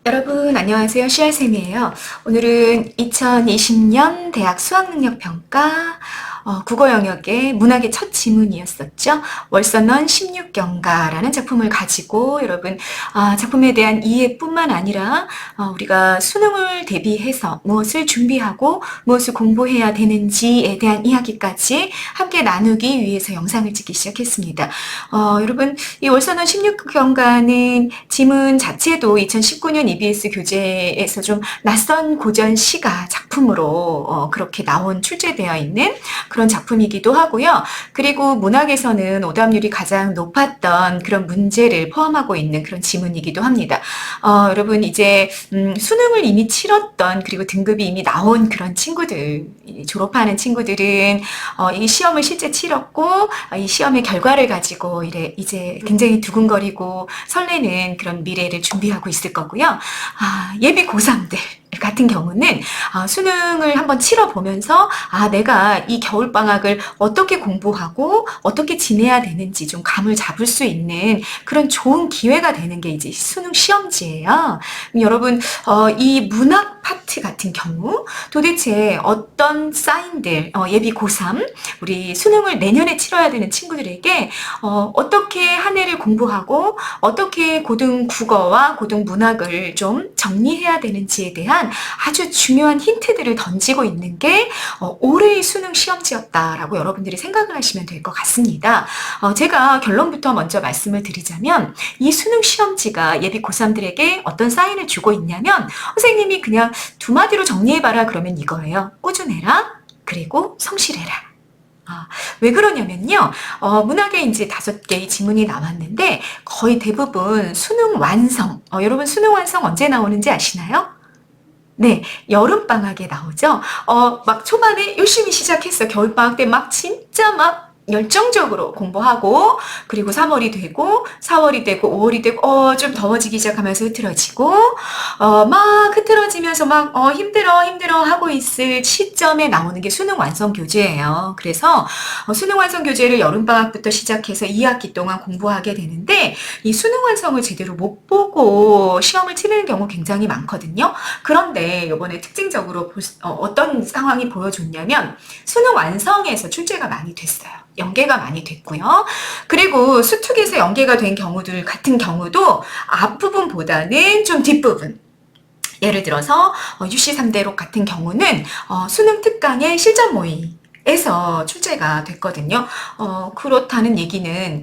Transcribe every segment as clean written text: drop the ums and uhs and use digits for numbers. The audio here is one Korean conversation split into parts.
여러분 안녕하세요. 씨알쌤이에요. 오늘은 2020년 대학 수학능력평가 국어 영역의 문학의 첫 지문이었었죠. 월서넌 16경가라는 작품을 가지고 여러분 작품에 대한 이해뿐만 아니라 우리가 수능을 대비해서 무엇을 준비하고 무엇을 공부해야 되는지에 대한 이야기까지 함께 나누기 위해서 영상을 찍기 시작했습니다. 여러분 이 월서넌 16경가는 지문 자체도 2019년 EBS 교재에서 좀 낯선 고전 시가 작품으로 그렇게 출제되어 있는 그런 작품이기도 하고요. 그리고 문학에서는 오답률이 가장 높았던 그런 문제를 포함하고 있는 그런 지문이기도 합니다. 여러분 이제 수능을 이미 치렀던 그리고 등급이 이미 나온 그런 친구들, 졸업하는 친구들은 이 시험을 실제 치렀고 이 시험의 결과를 가지고 이제 굉장히 두근거리고 설레는 그런 미래를 준비하고 있을 거고요. 예비 고3들 같은 경우는 수능을 한번 치러보면서 내가 이 겨울방학을 어떻게 공부하고 어떻게 지내야 되는지 좀 감을 잡을 수 있는 그런 좋은 기회가 되는 게 이제 수능 시험지예요. 여러분 이 문학 파트 같은 경우 도대체 어떤 사인들 예비 고3 우리 수능을 내년에 치러야 되는 친구들에게 어떻게 한 해를 공부하고 어떻게 고등 국어와 고등 문학을 좀 정리해야 되는지에 대한 아주 중요한 힌트들을 던지고 있는 게 올해의 수능 시험지였다라고 여러분들이 생각을 하시면 될 것 같습니다. 제가 결론부터 먼저 말씀을 드리자면 이 수능 시험지가 예비 고3들에게 어떤 사인을 주고 있냐면 선생님이 그냥 두 마디로 정리해봐라 그러면 이거예요. 꾸준해라. 그리고 성실해라. 왜 그러냐면요. 문학에 이제 5개의 지문이 나왔는데 거의 대부분 수능 완성. 여러분 수능 완성 언제 나오는지 아시나요? 네, 여름방학에 나오죠. 막 초반에 열심히 시작했어. 겨울방학 때 막 진짜 막 열정적으로 공부하고 그리고 3월이 되고 4월이 되고 5월이 되고 좀 더워지기 시작하면서 흐트러지고 막 흐트러지면서 막 힘들어 하고 있을 시점에 나오는 게 수능 완성 교재예요. 그래서 수능 완성 교재를 여름방학부터 시작해서 2학기 동안 공부하게 되는데 이 수능 완성을 제대로 못 보고 시험을 치르는 경우 굉장히 많거든요. 그런데 이번에 특징적으로 어떤 상황이 보여줬냐면 수능 완성에서 출제가 많이 됐어요. 연계가 많이 됐고요. 그리고 수특에서 연계가 된 경우들 같은 경우도 앞부분보다는 좀 뒷부분. 예를 들어서 UC 3대록 같은 경우는 수능 특강의 실전 모의 에서 출제가 됐거든요. 그렇다는 얘기는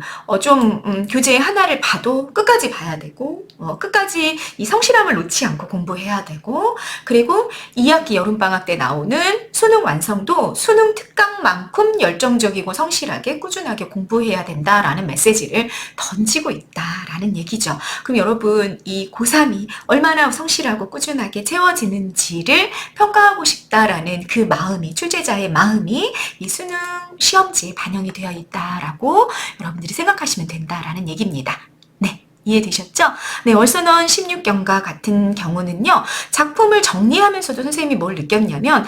교재 하나를 봐도 끝까지 봐야 되고 끝까지 이 성실함을 놓지 않고 공부해야 되고 그리고 2학기 여름방학 때 나오는 수능 완성도 수능 특강만큼 열정적이고 성실하게 꾸준하게 공부해야 된다라는 메시지를 던지고 있다라는 얘기죠. 그럼 여러분 이 고3이 얼마나 성실하고 꾸준하게 채워지는지를 평가하고 싶다라는 그 마음이 출제자의 마음이 이 수능 시험지에 반영이 되어 있다라고 여러분들이 생각하시면 된다라는 얘기입니다. 네, 이해되셨죠? 네, 월서넌 16경가 같은 경우는요. 작품을 정리하면서도 선생님이 뭘 느꼈냐면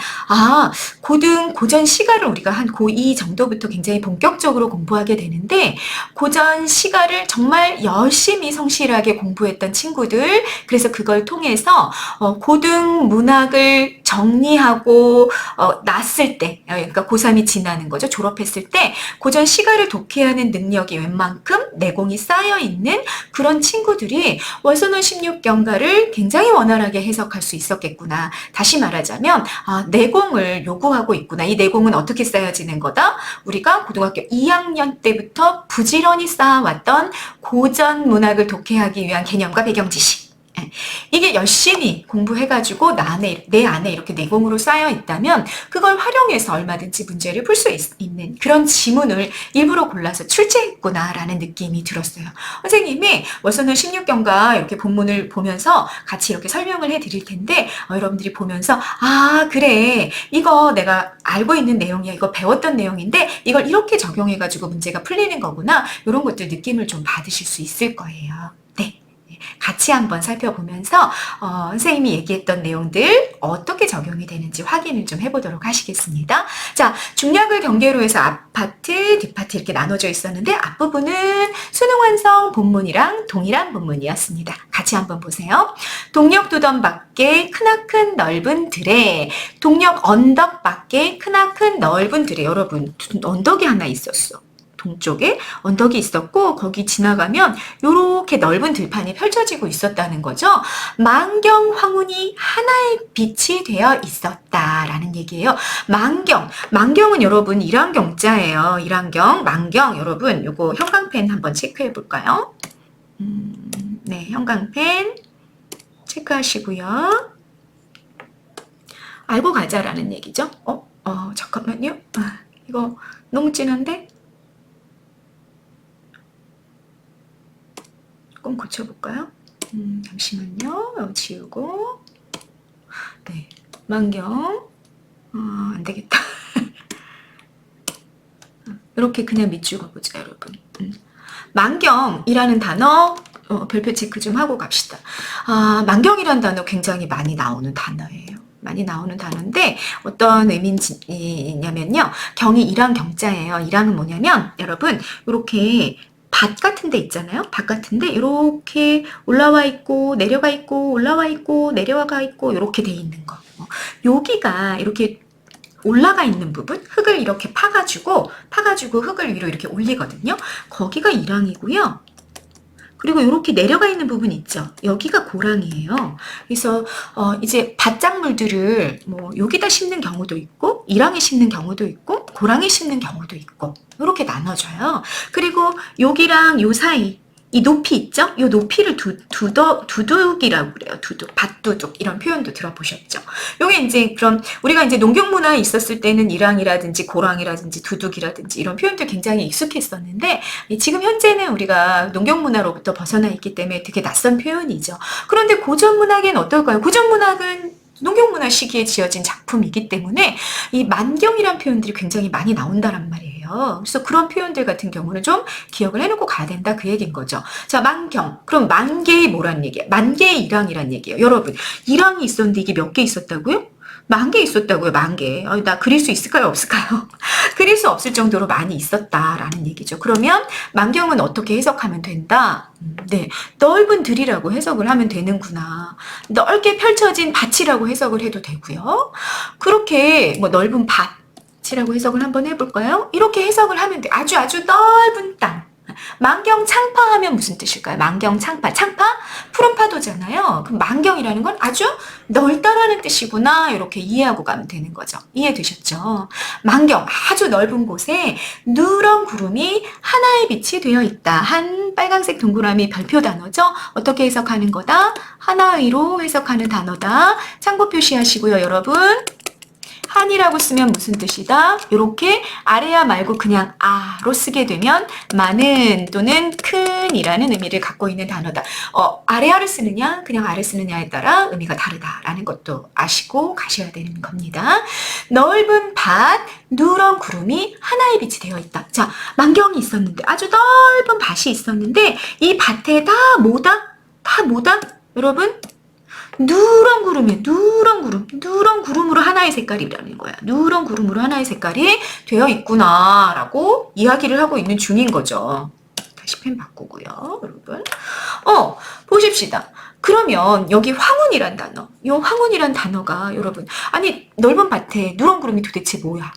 고전 시가를 우리가 한 고2 정도부터 굉장히 본격적으로 공부하게 되는데 고전 시가를 정말 열심히 성실하게 공부했던 친구들 그래서 그걸 통해서 고등 문학을 정리하고 났을 때 그러니까 고3이 지나는 거죠. 졸업했을 때 고전 시가를 독해하는 능력이 웬만큼 내공이 쌓여있는 그런 친구들이 월서넌 16경가를 굉장히 원활하게 해석할 수 있었겠구나. 다시 말하자면 내공을 요구하고 있구나. 이 내공은 어떻게 쌓여지는 거다? 우리가 고등학교 2학년 때부터 부지런히 쌓아왔던 고전 문학을 독해하기 위한 개념과 배경 지식. 이게 열심히 공부해가지고 내 안에 이렇게 내공으로 쌓여 있다면 그걸 활용해서 얼마든지 문제를 풀 수 있는 그런 지문을 일부러 골라서 출제했구나라는 느낌이 들었어요. 선생님이 월서는 16경가 이렇게 본문을 보면서 같이 이렇게 설명을 해드릴 텐데 여러분들이 보면서 그래 이거 내가 알고 있는 내용이야 이거 배웠던 내용인데 이걸 이렇게 적용해가지고 문제가 풀리는 거구나 이런 것들 느낌을 좀 받으실 수 있을 거예요. 네. 같이 한번 살펴보면서 선생님이 얘기했던 내용들 어떻게 적용이 되는지 확인을 좀 해보도록 하시겠습니다. 자, 중량을 경계로 해서 앞파트, 뒷파트 이렇게 나눠져 있었는데 앞부분은 수능 완성 본문이랑 동일한 본문이었습니다. 같이 한번 보세요. 동력 두덤 밖에 크나큰 넓은 들에, 동력 언덕 밖에 크나큰 넓은 들에. 여러분, 언덕이 하나 있었어. 동쪽에 언덕이 있었고 거기 지나가면 이렇게 넓은 들판이 펼쳐지고 있었다는 거죠. 만경 황혼이 하나의 빛이 되어 있었다라는 얘기예요. 만경은 여러분 일안경자예요. 일안경, 만경. 여러분 요거 형광펜 한번 체크해 볼까요? 네, 형광펜 체크하시고요. 알고 가자라는 얘기죠. 잠깐만요. 이거 너무 진한데? 조금 고쳐볼까요? 잠시만요. 지우고. 네, 만경. 안 되겠다. 이렇게 그냥 밑줄고 보자, 여러분. 만경이라는 단어 별표 체크 좀 하고 갑시다. 만경이라는 단어 굉장히 많이 나오는 단어예요. 많이 나오는 단어인데 어떤 의미냐면요. 경이 일한 경자예요. 일한은 뭐냐면 여러분 이렇게 밭 같은 데 있잖아요. 밭 같은 데 이렇게 올라와 있고 내려가 있고 올라와 있고 내려가 있고 이렇게 돼 있는 거. 여기가 이렇게 올라가 있는 부분, 흙을 이렇게 파가지고 흙을 위로 이렇게 올리거든요. 거기가 일항이고요. 그리고 이렇게 내려가 있는 부분 있죠. 여기가 고랑이에요. 그래서 이제 밭작물들을 뭐 여기다 심는 경우도 있고 일항에 심는 경우도 있고 고랑에 심는 경우도 있고 이렇게 나눠져요. 그리고 여기랑 요 사이 이 높이 있죠? 이 높이를 두둑이라고 그래요. 밭두둑 이런 표현도 들어보셨죠? 요게 이제 그럼 우리가 이제 농경문화에 있었을 때는 일항이라든지 고랑이라든지 두둑이라든지 이런 표현들 굉장히 익숙했었는데 지금 현재는 우리가 농경문화로부터 벗어나 있기 때문에 되게 낯선 표현이죠. 그런데 고전문학엔 어떨까요? 고전문학은 농경문화 시기에 지어진 작품이기 때문에 이 만경이란 표현들이 굉장히 많이 나온다란 말이에요. 그래서 그런 표현들 같은 경우는 좀 기억을 해놓고 가야 된다 그 얘기인 거죠. 자, 만경. 그럼 만개의 뭐란 얘기야? 만개의 일항이란 얘기예요. 여러분, 일항이 있었는데 이게 몇 개 있었다고요? 10,000개 있었다고요. 10,000개. 나 그릴 수 있을까요? 없을까요? 그릴 수 없을 정도로 많이 있었다라는 얘기죠. 그러면 만경은 어떻게 해석하면 된다? 네, 넓은 들이라고 해석을 하면 되는구나. 넓게 펼쳐진 밭이라고 해석을 해도 되고요. 그렇게 뭐 넓은 밭이라고 해석을 한번 해볼까요? 이렇게 해석을 하면 돼. 아주 넓은 땅. 만경창파하면 무슨 뜻일까요? 만경창파. 창파? 푸른 파도잖아요. 그럼 만경이라는 건 아주 넓다라는 뜻이구나. 이렇게 이해하고 가면 되는 거죠. 이해되셨죠? 만경, 아주 넓은 곳에 누런 구름이 하나의 빛이 되어 있다. 한 빨간색 동그라미 별표 단어죠. 어떻게 해석하는 거다? 하나의로 해석하는 단어다. 참고 표시하시고요, 여러분. 한이라고 쓰면 무슨 뜻이다? 이렇게 아래야 말고 그냥 아로 쓰게 되면 많은 또는 큰이라는 의미를 갖고 있는 단어다. 아래아를 쓰느냐 그냥 아를 쓰느냐에 따라 의미가 다르다라는 것도 아시고 가셔야 되는 겁니다. 넓은 밭, 누런 구름이 하나의 빛이 되어 있다. 자, 만경이 있었는데 아주 넓은 밭이 있었는데 이 밭에 다 뭐다? 여러분? 누런 구름이에요. 누런 구름으로 하나의 색깔이라는 거야. 누런 구름으로 하나의 색깔이 되어 있구나라고 이야기를 하고 있는 중인 거죠. 다시 펜 바꾸고요, 여러분. 보십시다. 그러면 여기 황혼이란 단어, 이 황혼이란 단어가 여러분, 아니 넓은 밭에 누런 구름이 도대체 뭐야?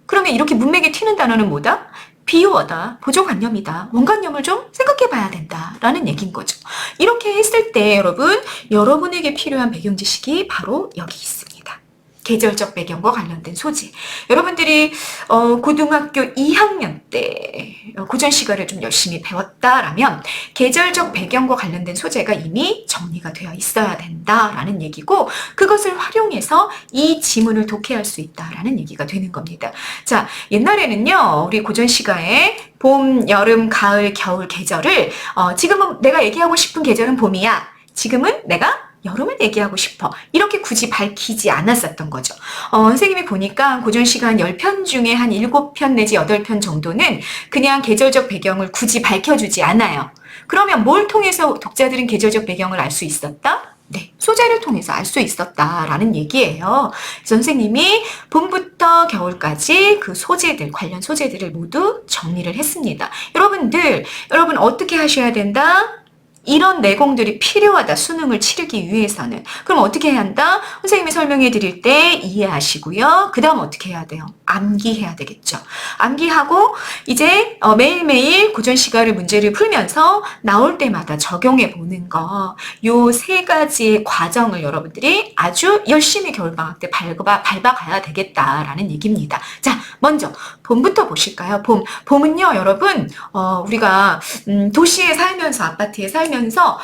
그러면 이렇게 문맥에 튀는 단어는 뭐다? 비유어다, 보조관념이다, 원관념을 좀 생각해 봐야 된다라는 얘기인 거죠. 이렇게 했을 때 여러분에게 필요한 배경 지식이 바로 여기 있습니다. 계절적 배경과 관련된 소재. 여러분들이 고등학교 2학년 때 고전시가를 좀 열심히 배웠다라면 계절적 배경과 관련된 소재가 이미 정리가 되어 있어야 된다라는 얘기고 그것을 활용해서 이 지문을 독해할 수 있다라는 얘기가 되는 겁니다. 자, 옛날에는요. 우리 고전시가에 봄, 여름, 가을, 겨울 계절을 지금은 내가 얘기하고 싶은 계절은 봄이야. 지금은 내가 여름을 얘기하고 싶어. 이렇게 굳이 밝히지 않았었던 거죠. 선생님이 보니까 고전시가 10편 중에 한 7편 내지 8편 정도는 그냥 계절적 배경을 굳이 밝혀주지 않아요. 그러면 뭘 통해서 독자들은 계절적 배경을 알 수 있었다? 네, 소재를 통해서 알 수 있었다라는 얘기예요. 선생님이 봄부터 겨울까지 그 소재들, 관련 소재들을 모두 정리를 했습니다. 여러분 어떻게 하셔야 된다? 이런 내공들이 필요하다. 수능을 치르기 위해서는. 그럼 어떻게 해야 한다? 선생님이 설명해 드릴 때 이해하시고요. 그 다음 어떻게 해야 돼요? 암기해야 되겠죠. 암기하고 이제 매일매일 고전시가를 문제를 풀면서 나올 때마다 적용해 보는 거. 요 세 가지의 과정을 여러분들이 아주 열심히 겨울방학 때 밟아가야 되겠다라는 얘기입니다. 자, 먼저 봄부터 보실까요? 봄은요, 여러분, 우리가 도시에 살면서, 아파트에 살면서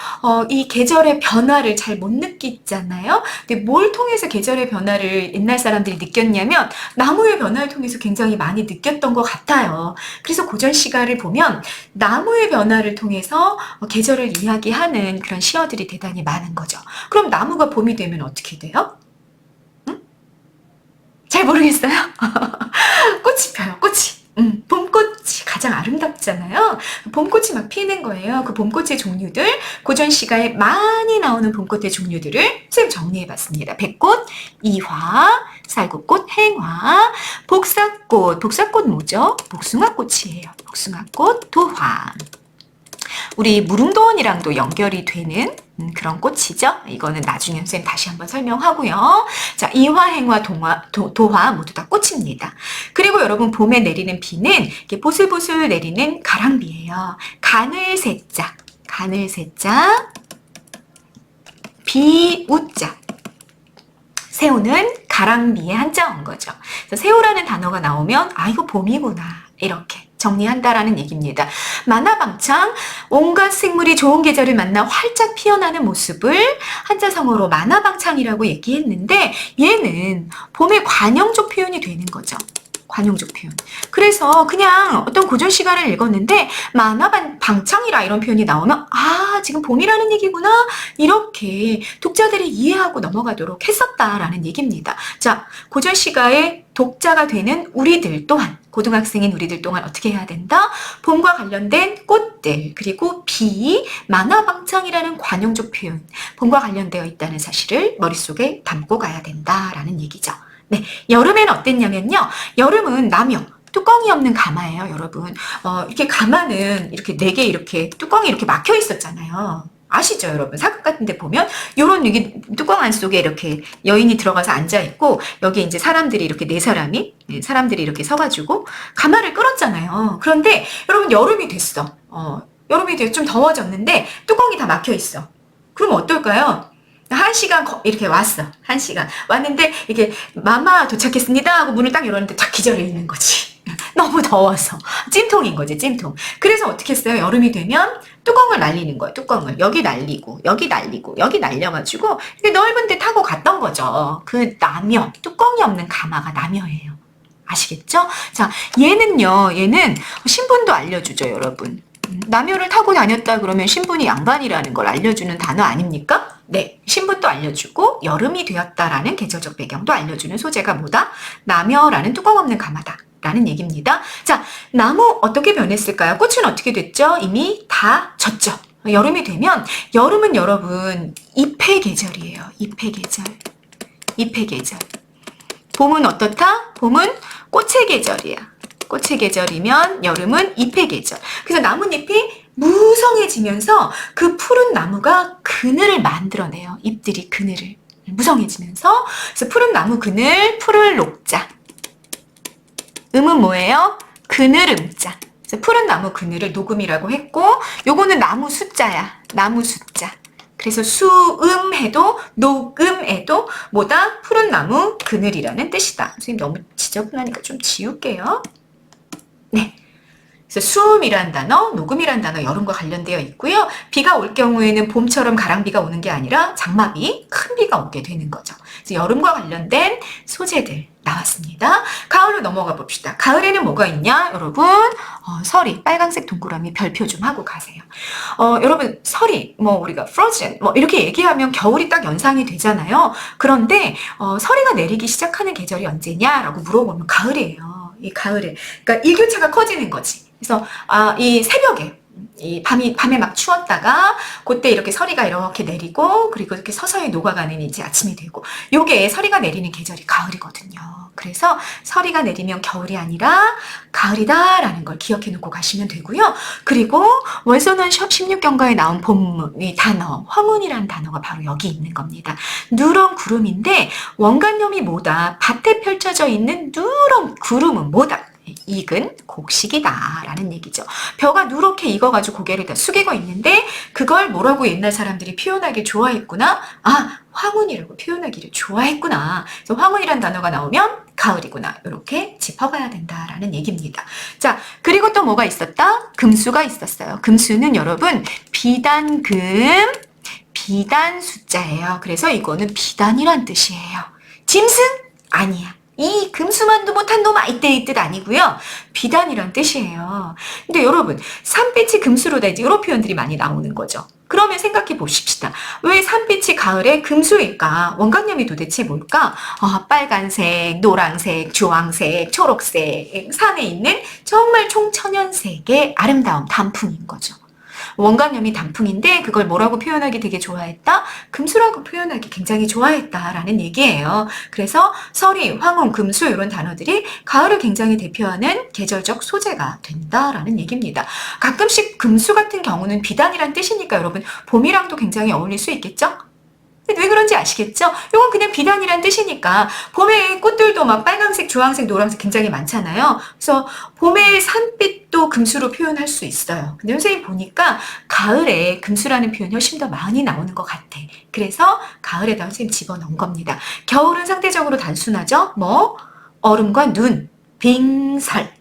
이 계절의 변화를 잘 못 느끼잖아요. 근데 뭘 통해서 계절의 변화를 옛날 사람들이 느꼈냐면 나무의 변화를 통해서 굉장히 많이 느꼈던 것 같아요. 그래서 고전시가를 보면 나무의 변화를 통해서 계절을 이야기하는 그런 시어들이 대단히 많은 거죠. 그럼 나무가 봄이 되면 어떻게 돼요? 잘 모르겠어요. 꽃이 펴요, 꽃이. 봄꽃이 가장 아름답잖아요. 봄꽃이 막 피는 거예요. 그 봄꽃의 종류들, 고전시가에 많이 나오는 봄꽃의 종류들을 선생님 정리해봤습니다. 백꽃, 이화, 살구꽃, 행화, 복사꽃. 복사꽃 뭐죠? 복숭아꽃이에요. 복숭아꽃, 도화. 우리 무릉도원이랑도 연결이 되는 그런 꽃이죠. 이거는 나중에 선생님 다시 한번 설명하고요. 자, 이화, 행화, 도화 모두 다 꽃입니다. 그리고 여러분 봄에 내리는 비는 이렇게 보슬보슬 내리는 가랑비예요. 가늘새자, 가늘새자, 비우자. 새우는 가랑비에 한자 온 거죠. 그래서 새우라는 단어가 나오면 아 이거 봄이구나 이렇게 정리한다라는 얘기입니다. 만화방창, 온갖 생물이 좋은 계절을 만나 활짝 피어나는 모습을 한자성어로 만화방창이라고 얘기했는데 얘는 봄의 관용적 표현이 되는 거죠. 관용적 표현. 그래서 그냥 어떤 고전시가를 읽었는데 만화방창이라 이런 표현이 나오면 아 지금 봄이라는 얘기구나 이렇게 독자들이 이해하고 넘어가도록 했었다라는 얘기입니다. 자, 고전시가의 독자가 되는 우리들 또한 고등학생인 우리들 동안 어떻게 해야 된다? 봄과 관련된 꽃들 그리고 비, 만화방창이라는 관용적 표현 봄과 관련되어 있다는 사실을 머릿속에 담고 가야 된다라는 얘기죠. 네, 여름에는 어땠냐면요. 여름은 남요. 뚜껑이 없는 가마예요, 여러분. 이렇게 가마는 이렇게 4개 이렇게 뚜껑이 이렇게 막혀 있었잖아요. 아시죠, 여러분? 사극 같은 데 보면 요런 여기 뚜껑 안 속에 이렇게 여인이 들어가서 앉아 있고 여기 이제 사람들이 이렇게 사람들이 이렇게 서가지고 가마를 끌었잖아요. 그런데 여러분 여름이 됐어. 여름이 돼서 좀 더워졌는데 뚜껑이 다 막혀 있어. 그럼 어떨까요? 1시간 이렇게 왔어. 1시간 왔는데 이게 마마 도착했습니다 하고 문을 딱 열었는데 딱 기절해 있는 거지. 너무 더워서 찜통인 거지, 찜통. 그래서 어떻게 했어요? 여름이 되면 뚜껑을 날리는 거예요. 뚜껑을 여기 날리고 여기 날리고 여기 날려가지고 이렇게 넓은 데 타고 갔던 거죠. 그 남여, 뚜껑이 없는 가마가 남여예요. 아시겠죠? 자, 얘는 신분도 알려주죠, 여러분. 남여를 타고 다녔다 그러면 신분이 양반이라는 걸 알려주는 단어 아닙니까? 네, 신분도 알려주고 여름이 되었다라는 계절적 배경도 알려주는 소재가 뭐다? 남여라는 뚜껑 없는 가마다 라는 얘기입니다. 자, 나무 어떻게 변했을까요? 꽃은 어떻게 됐죠? 이미 다 졌죠. 여름이 되면 여름은 여러분 잎의 계절이에요. 잎의 계절. 잎의 계절. 봄은 어떻다? 봄은 꽃의 계절이야. 꽃의 계절이면 여름은 잎의 계절. 그래서 나뭇잎이 무성해지면서 그 푸른 나무가 그늘을 만들어내요. 잎들이 그늘을. 무성해지면서. 그래서 푸른 나무 그늘, 풀을 녹자. 음은 뭐예요? 그늘 음자. 그래서 푸른 나무 그늘을 녹음이라고 했고 요거는 나무 숫자야. 나무 숫자. 그래서 수음해도 녹음해도 뭐다? 푸른 나무 그늘이라는 뜻이다. 선생님 너무 지저분하니까 좀 지울게요. 네. 그래서 수음이란 단어, 녹음이란 단어 여름과 관련되어 있고요. 비가 올 경우에는 봄처럼 가랑비가 오는 게 아니라 장마비, 큰 비가 오게 되는 거죠. 그래서 여름과 관련된 소재들 나왔습니다. 가을로 넘어가 봅시다. 가을에는 뭐가 있냐? 여러분, 서리, 빨간색 동그라미 별표 좀 하고 가세요. 여러분, 서리, 우리가 frozen, 이렇게 얘기하면 겨울이 딱 연상이 되잖아요. 그런데, 서리가 내리기 시작하는 계절이 언제냐라고 물어보면 가을이에요. 이 가을에. 그러니까 일교차가 커지는 거지. 그래서 이 새벽에 이 밤에 막 추웠다가 그때 이렇게 서리가 이렇게 내리고 그리고 이렇게 서서히 녹아가는 이제 아침이 되고 요게 서리가 내리는 계절이 가을이거든요. 그래서 서리가 내리면 겨울이 아니라 가을이다라는 걸 기억해 놓고 가시면 되고요. 그리고 월선원 16경가에 나온 본문의 단어 황혼이라는 단어가 바로 여기 있는 겁니다. 누런 구름인데 원간염이 뭐다? 밭에 펼쳐져 있는 누런 구름은 뭐다? 익은 곡식이다 라는 얘기죠. 벼가 누렇게 익어가지고 고개를 다 숙이고 있는데 그걸 뭐라고 옛날 사람들이 표현하기 좋아했구나. 아, 황혼이라고 표현하기를 좋아했구나. 그래서 황혼이란 단어가 나오면 가을이구나. 이렇게 짚어가야 된다라는 얘기입니다. 자, 그리고 또 뭐가 있었다? 금수가 있었어요. 금수는 여러분 비단금, 비단 숫자예요. 그래서 이거는 비단이란 뜻이에요. 짐승? 아니야. 이 금수만도 못한 놈아 이때의 뜻 아니고요. 비단이란 뜻이에요. 근데 여러분 산빛이 금수로다 이제 이런 표현들이 많이 나오는 거죠. 그러면 생각해 보십시다. 왜 산빛이 가을에 금수일까? 원각염이 도대체 뭘까? 빨간색, 노란색, 주황색, 초록색 산에 있는 정말 총천연색의 아름다운 단풍인 거죠. 원간염이 단풍인데 그걸 뭐라고 표현하기 되게 좋아했다? 금수라고 표현하기 굉장히 좋아했다라는 얘기예요. 그래서 서리, 황혼, 금수 이런 단어들이 가을을 굉장히 대표하는 계절적 소재가 된다라는 얘기입니다. 가끔씩 금수 같은 경우는 비단이란 뜻이니까 여러분 봄이랑도 굉장히 어울릴 수 있겠죠? 왜 그런지 아시겠죠? 이건 그냥 비단이란 뜻이니까 봄에 꽃들도 막 빨간색, 주황색, 노란색 굉장히 많잖아요. 그래서 봄의 산빛도 금수로 표현할 수 있어요. 근데 선생님 보니까 가을에 금수라는 표현이 훨씬 더 많이 나오는 것 같아. 그래서 가을에다 선생님 집어넣은 겁니다. 겨울은 상대적으로 단순하죠? 뭐 얼음과 눈, 빙설.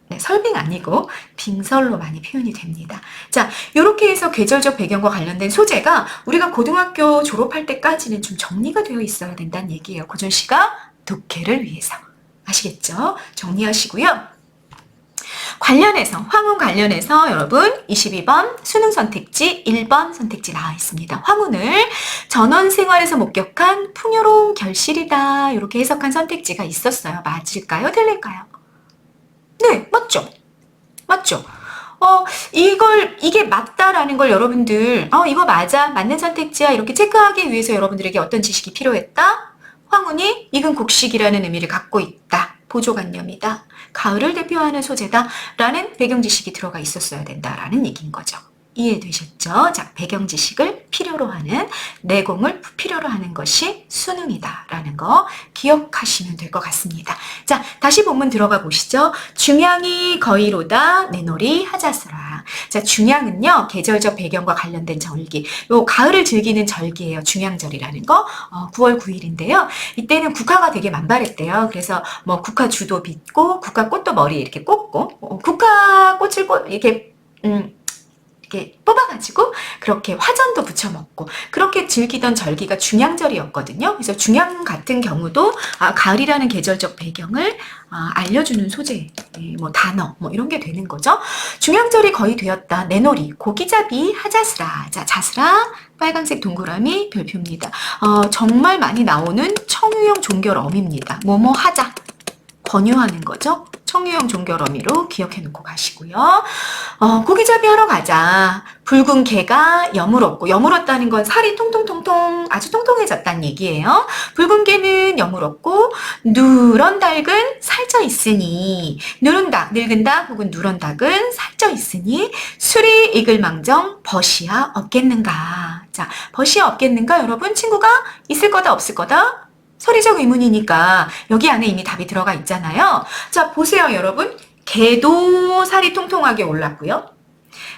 네, 설빙 아니고 빙설로 많이 표현이 됩니다. 자, 이렇게 해서 계절적 배경과 관련된 소재가 우리가 고등학교 졸업할 때까지는 좀 정리가 되어 있어야 된다는 얘기예요. 고전시가 독해를 위해서. 아시겠죠? 정리하시고요. 관련해서 황혼 관련해서 여러분 22번 수능 선택지 1번 선택지 나와 있습니다. 황혼을 전원 생활에서 목격한 풍요로운 결실이다. 이렇게 해석한 선택지가 있었어요. 맞을까요? 틀릴까요? 네, 맞죠? 맞죠? 이게 맞다라는 걸 여러분들, 이거 맞아, 맞는 선택지야, 이렇게 체크하기 위해서 여러분들에게 어떤 지식이 필요했다? 황혼이 익은 곡식이라는 의미를 갖고 있다. 보조관념이다. 가을을 대표하는 소재다. 라는 배경 지식이 들어가 있었어야 된다라는 얘기인 거죠. 이해되셨죠? 자, 배경 지식을 필요로 하는, 내공을 필요로 하는 것이 수능이다라는 거 기억하시면 될 것 같습니다. 자, 다시 본문 들어가 보시죠. 중양이 거의로다 내놀이 하자스라. 자, 중양은요, 계절적 배경과 관련된 절기. 요 가을을 즐기는 절기예요. 중양절이라는 거. 9월 9일인데요. 이때는 국화가 되게 만발했대요. 그래서 뭐 국화 주도 빚고, 국화 꽃도 머리에 이렇게 꽂고, 국화 꽃을 이렇게 뽑아가지고 그렇게 화전도 부쳐 먹고 그렇게 즐기던 절기가 중양절이었거든요. 그래서 중양 같은 경우도 가을이라는 계절적 배경을 알려주는 소재, 뭐 단어, 뭐 이런 게 되는 거죠. 중양절이 거의 되었다. 내놀이, 고기잡이, 하자스라. 자, 자스라, 빨간색 동그라미 별표입니다. 정말 많이 나오는 청유형 종결어미입니다. 뭐뭐 하자. 권유하는 거죠. 청유형 종결어미로 기억해 놓고 가시고요. 고기잡이 하러 가자. 붉은 개가 여물었고, 여물었다는 건 살이 통통통통 아주 통통해졌다는 얘기예요. 붉은 개는 여물었고, 누런 닭은 살쪄 있으니, 누른 닭, 늙은 닭 혹은 누런 닭은 살쪄 있으니 술이 익을 망정 벗이야 없겠는가. 자, 벗이야 없겠는가? 여러분, 친구가 있을 거다 없을 거다? 서리적 의문이니까 여기 안에 이미 답이 들어가 있잖아요. 자, 보세요, 여러분. 개도 살이 통통하게 올랐고요.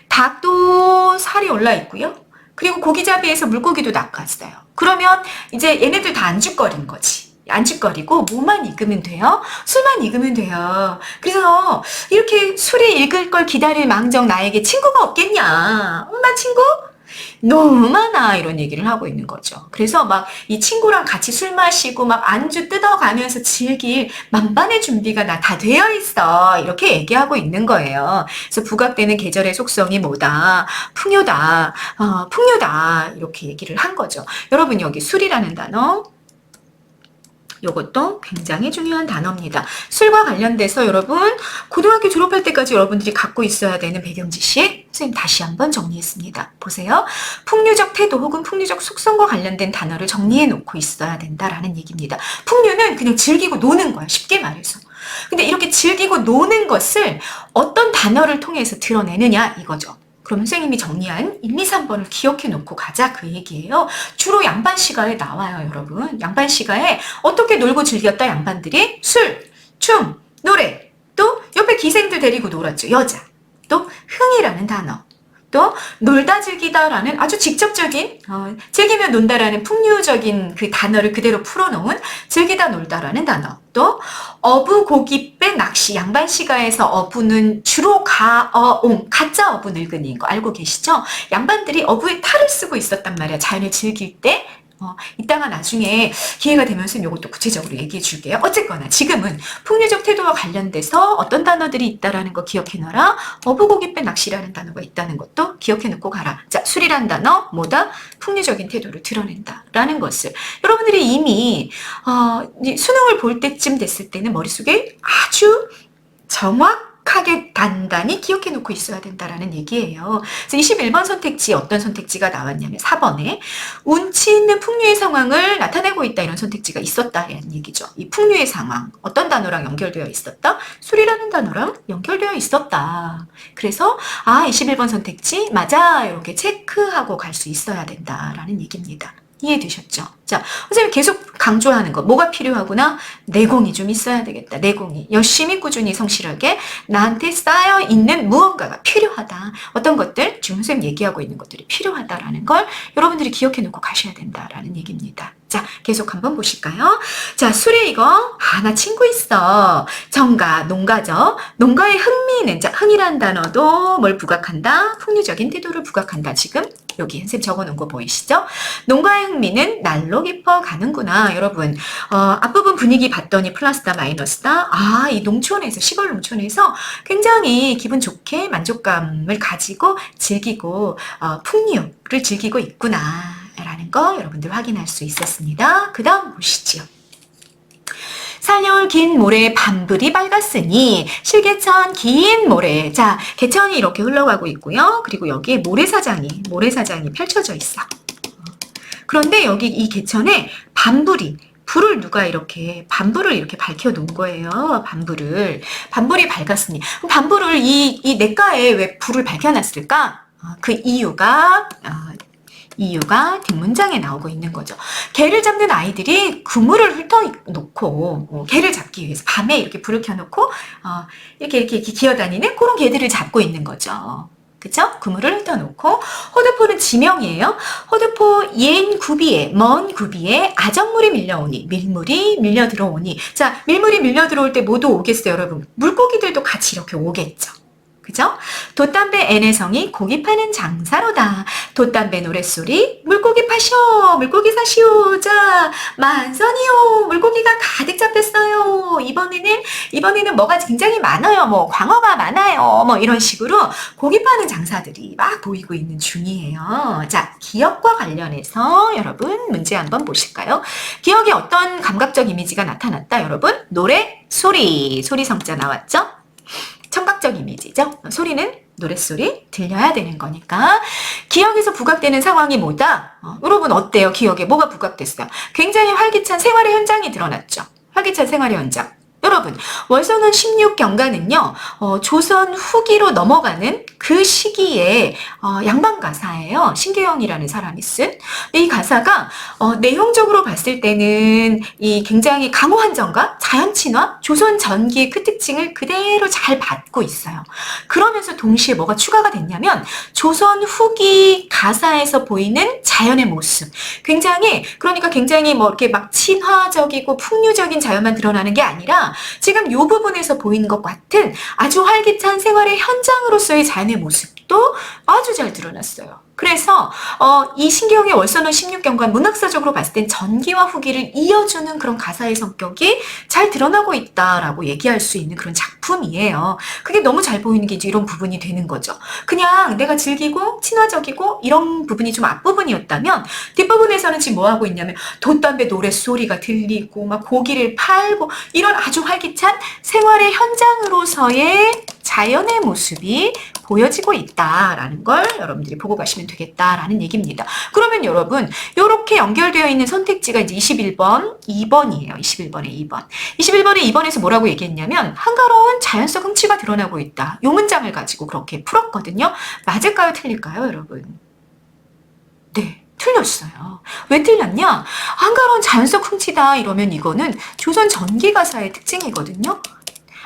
닭도 살이 올라 있고요. 그리고 고기잡이에서 물고기도 낚았어요. 그러면 이제 얘네들 다 안주거린 거지. 안주거리고 뭐만 익으면 돼요? 술만 익으면 돼요. 그래서 이렇게 술이 익을 걸 기다릴 망정 나에게 친구가 없겠냐? 나 친구? 너무 많아 이런 얘기를 하고 있는 거죠. 그래서 막 이 친구랑 같이 술 마시고 막 안주 뜯어가면서 즐길 만반의 준비가 다 되어 있어 이렇게 얘기하고 있는 거예요. 그래서 부각되는 계절의 속성이 뭐다? 풍요다. 풍요다 이렇게 얘기를 한 거죠. 여러분 여기 술이라는 단어 요것도 굉장히 중요한 단어입니다. 술과 관련돼서 여러분 고등학교 졸업할 때까지 여러분들이 갖고 있어야 되는 배경 지식 선생님 다시 한번 정리했습니다. 보세요. 풍류적 태도 혹은 풍류적 속성과 관련된 단어를 정리해 놓고 있어야 된다라는 얘기입니다. 풍류는 그냥 즐기고 노는 거야. 쉽게 말해서. 근데 이렇게 즐기고 노는 것을 어떤 단어를 통해서 드러내느냐 이거죠. 그럼 선생님이 정리한 1, 2, 3번을 기억해 놓고 가자 그 얘기예요. 주로 양반 시가에 나와요, 여러분. 양반 시가에 어떻게 놀고 즐겼다 양반들이? 술, 춤, 노래, 또 옆에 기생들 데리고 놀았죠. 여자, 또 흥이라는 단어, 또 놀다 즐기다라는 아주 직접적인 즐기며 논다라는 풍류적인 그 단어를 그대로 풀어놓은 즐기다 놀다라는 단어, 또 어부 고깃배 낚시 양반 시가에서 어부는 주로 가짜 어부 늙은이인 거 알고 계시죠? 양반들이 어부의 탈을 쓰고 있었단 말이야. 자연을 즐길 때. 이따가 나중에 기회가 되면 선생님 이것도 구체적으로 얘기해 줄게요. 어쨌거나 지금은 풍류적 태도와 관련돼서 어떤 단어들이 있다라는 거 기억해놔라. 어부고깃배 낚시라는 단어가 있다는 것도 기억해놓고 가라. 자, 술이란 단어 뭐다? 풍류적인 태도를 드러낸다라는 것을 여러분들이 이미 수능을 볼 때쯤 됐을 때는 머릿속에 아주 정확하게 단단히 기억해 놓고 있어야 된다라는 얘기예요. 그래서 21번 선택지 어떤 선택지가 나왔냐면 4번에 운치 있는 풍류의 상황을 나타내고 있다 이런 선택지가 있었다라는 얘기죠. 이 풍류의 상황 어떤 단어랑 연결되어 있었다? 술이라는 단어랑 연결되어 있었다. 그래서 21번 선택지 맞아 이렇게 체크하고 갈 수 있어야 된다라는 얘기입니다. 이해되셨죠? 자, 선생님 계속 강조하는 거 뭐가 필요하구나? 내공이 좀 있어야 되겠다. 내공이 열심히 꾸준히 성실하게 나한테 쌓여있는 무언가가 필요하다. 어떤 것들 지금 선생님 얘기하고 있는 것들이 필요하다라는 걸 여러분들이 기억해 놓고 가셔야 된다라는 얘기입니다. 자, 계속 한번 보실까요? 자, 술에 이거 나 친구 있어. 정가, 농가죠. 농가의 흥미는 자, 흥이란 단어도 뭘 부각한다? 풍류적인 태도를 부각한다. 지금 여기 선생님 적어놓은 거 보이시죠? 농가의 흥미는 날로 깊어 가는구나. 여러분 앞부분 분위기 봤더니 플러스다 마이너스다? 이 농촌에서 시골 농촌에서 굉장히 기분 좋게 만족감을 가지고 즐기고 풍류를 즐기고 있구나 라는 거 여러분들 확인할 수 있었습니다. 그 다음 보시죠. 살려올 긴 모래 밤불이 밝았으니 실개천 긴 모래. 자, 개천이 이렇게 흘러가고 있고요. 그리고 여기에 모래사장이 펼쳐져 있어. 그런데 여기 이 개천에 불을 누가 이렇게 밤불을 이렇게 밝혀 놓은 거예요. 밤불이 밝았으니 밤불을 이 냇가에 왜 불을 밝혀놨을까? 그 이유가 뒷문장에 나오고 있는 거죠. 개를 잡는 아이들이 그물을 훑어놓고 개를 잡기 위해서 밤에 이렇게 불을 켜놓고 이렇게 기어다니는 그런 개들을 잡고 있는 거죠. 그쵸? 그물을 훑어놓고 호두포는 지명이에요. 호두포 먼 구비에 아정물이 밀려오니 밀물이 밀려 들어오니 자 밀물이 밀려 들어올 때 모두 오겠어요 여러분. 물고기들도 같이 이렇게 오겠죠. 그죠? 돛담배 애네성이 고기 파는 장사로다. 돛담배 노랫소리 물고기 파시오 물고기 사시오 자 만선이요 물고기가 가득 잡혔어요. 이번에는 뭐가 굉장히 많아요. 뭐 광어가 많아요. 뭐 이런 식으로 고기 파는 장사들이 막 보이고 있는 중이에요. 자 기억과 관련해서 여러분 문제 한번 보실까요? 기억에 어떤 감각적 이미지가 나타났다 여러분? 노래 소리 성자 나왔죠? 청각적 이미지죠. 소리는 노랫소리 들려야 되는 거니까 기억에서 부각되는 상황이 뭐다? 여러분 어때요? 기억에 뭐가 부각됐어요? 굉장히 활기찬 생활의 현장이 드러났죠. 활기찬 생활의 현장. 여러분 월성은 16경가는요. 조선 후기로 넘어가는 그 시기에 양반 가사예요. 신계영이라는 사람이 쓴. 근데 이 가사가 내용적으로 봤을 때는 이 굉장히 강호한정과 자연친화, 조선 전기의 그 특징을 그대로 잘 받고 있어요. 그러면서 동시에 뭐가 추가가 됐냐면 조선 후기 가사에서 보이는 자연의 모습. 그러니까 굉장히 뭐 이렇게 막 친화적이고 풍류적인 자연만 드러나는 게 아니라 지금 이 부분에서 보이는 것 같은 아주 활기찬 생활의 현장으로서의 자연의 모습도 아주 잘 드러났어요. 그래서 이 신기영의 월선원 16경과 문학사적으로 봤을 땐 전기와 후기를 이어주는 그런 가사의 성격이 잘 드러나고 있다라고 얘기할 수 있는 그런 작품이에요. 그게 너무 잘 보이는 게 이제 이런 부분이 되는 거죠. 그냥 내가 즐기고 친화적이고 이런 부분이 좀 앞부분이었다면 뒷부분에서는 지금 뭐 하고 있냐면 돛담배 노랫소리가 들리고 막 고기를 팔고 이런 아주 활기찬 생활의 현장으로서의 자연의 모습이 보여지고 있다라는 걸 여러분들이 보고 가시면 되겠다라는 얘기입니다. 그러면 여러분 이렇게 연결되어 있는 선택지가 이제 21번, 2번이에요. 21번에 2번. 21번에 2번에서 뭐라고 얘기했냐면 한가로운 자연적 흥취가 드러나고 있다. 이 문장을 가지고 그렇게 풀었거든요. 맞을까요? 틀릴까요? 여러분? 네. 틀렸어요. 왜 틀렸냐? 한가로운 자연적 흥취다 이러면 이거는 조선 전기가사의 특징이거든요.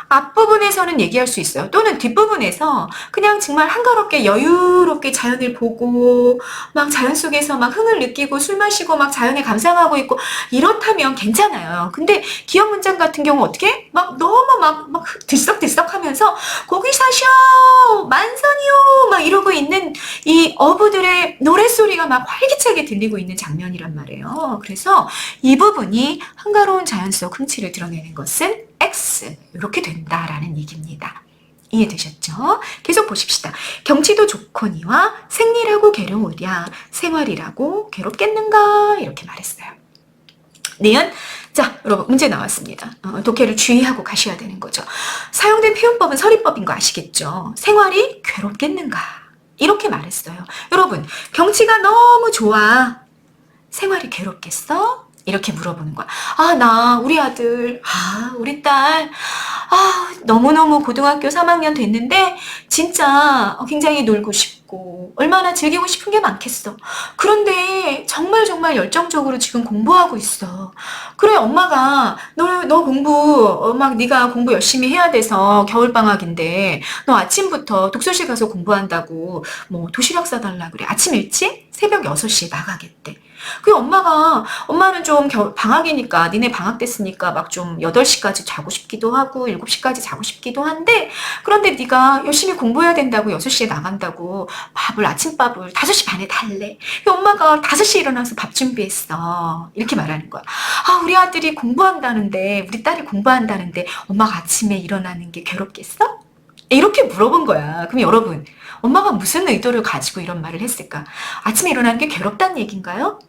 앞부분에서는 얘기할 수 있어요. 또는 뒷부분에서 그냥 정말 한가롭게 여유롭게 자연을 보고 막 자연 속에서 막 흥을 느끼고 술 마시고 막 자연에 감상하고 있고 이렇다면 괜찮아요. 근데 기억 문장 같은 경우 어떻게? 막 너무 막 들썩들썩 하면서 고기 사셔 만선이요 막 이러고 있는 이 어부들의 노랫소리가 막 활기차게 들리고 있는 장면이란 말이에요. 그래서 이 부분이 한가로운 자연 속 흥취를 드러내는 것은 X 이렇게 된다라는 얘기입니다. 이해되셨죠? 계속 보십시다. 경치도 좋거니와 생리라고 괴로우랴 생활이라고 괴롭겠는가 이렇게 말했어요. 니은 자 여러분 문제 나왔습니다. 독해를 주의하고 가셔야 되는 거죠. 사용된 표현법은 서리법인 거 아시겠죠? 생활이 괴롭겠는가 이렇게 말했어요. 여러분 경치가 너무 좋아 생활이 괴롭겠어? 이렇게 물어보는 거야. 우리 아들, 우리 딸, 너무너무 고등학교 3학년 됐는데, 진짜 굉장히 놀고 싶고, 얼마나 즐기고 싶은 게 많겠어. 그런데 정말 열정적으로 지금 공부하고 있어. 그래, 엄마가, 너 공부, 네가 공부 열심히 해야 돼서 겨울방학인데, 너 아침부터 독서실 가서 공부한다고, 도시락 싸달라 그래. 아침 일찍? 새벽 6시에 나가겠대. 엄마는 좀 방학이니까, 니네 방학 됐으니까 막 좀 8시까지 자고 싶기도 하고, 7시까지 자고 싶기도 한데, 그런데 네가 열심히 공부해야 된다고 6시에 나간다고 아침밥을 5시 반에 달래. 엄마가 5시에 일어나서 밥 준비했어. 이렇게 말하는 거야. 우리 아들이 공부한다는데, 우리 딸이 공부한다는데, 엄마가 아침에 일어나는 게 괴롭겠어? 이렇게 물어본 거야. 그럼 여러분, 엄마가 무슨 의도를 가지고 이런 말을 했을까? 아침에 일어나는 게 괴롭다는 얘기인가요?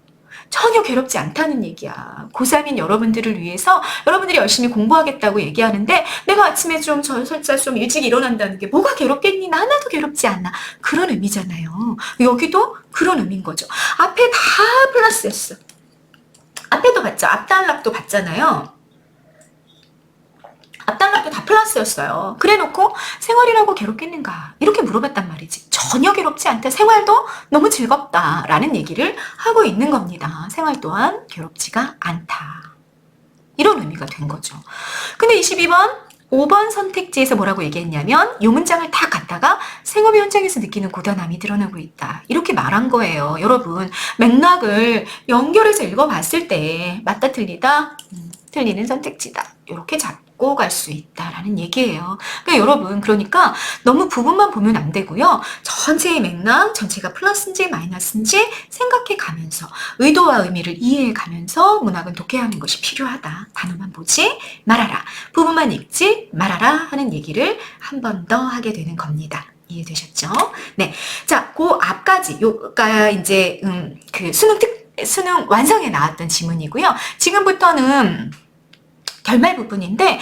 전혀 괴롭지 않다는 얘기야. 고3인 여러분들을 위해서 여러분들이 열심히 공부하겠다고 얘기하는데 내가 아침에 설자 좀 일찍 일어난다는 게 뭐가 괴롭겠니? 나 하나도 괴롭지 않아. 그런 의미잖아요. 여기도 그런 의미인 거죠. 앞에 다 플러스였어. 앞에도 봤죠? 앞단락도 봤잖아요. 앞단락도 다 플러스였어요. 그래놓고 생활이라고 괴롭겠는가? 이렇게 물어봤단 말이지. 전혀 괴롭지 않다. 생활도 너무 즐겁다라는 얘기를 하고 있는 겁니다. 생활 또한 괴롭지가 않다. 이런 의미가 된 거죠. 근데 22번, 5번 선택지에서 뭐라고 얘기했냐면 이 문장을 다 갖다가 생업의 현장에서 느끼는 고단함이 드러나고 있다. 이렇게 말한 거예요. 여러분 맥락을 연결해서 읽어봤을 때 맞다 틀리다? 틀리는 선택지다. 이렇게 잡고 갈 수 있다라는 얘기예요. 그러니까 여러분 그러니까 너무 부분만 보면 안 되고요. 전체의 맥락, 전체가 플러스인지 마이너스인지 생각해 가면서 의도와 의미를 이해해 가면서 문학은 독해하는 것이 필요하다. 단어만 보지 말아라. 부분만 읽지 말아라 하는 얘기를 한 번 더 하게 되는 겁니다. 이해되셨죠? 네. 자, 그 앞까지 요가 이제 그 수능 완성에 나왔던 지문이고요. 지금부터는 결말 부분인데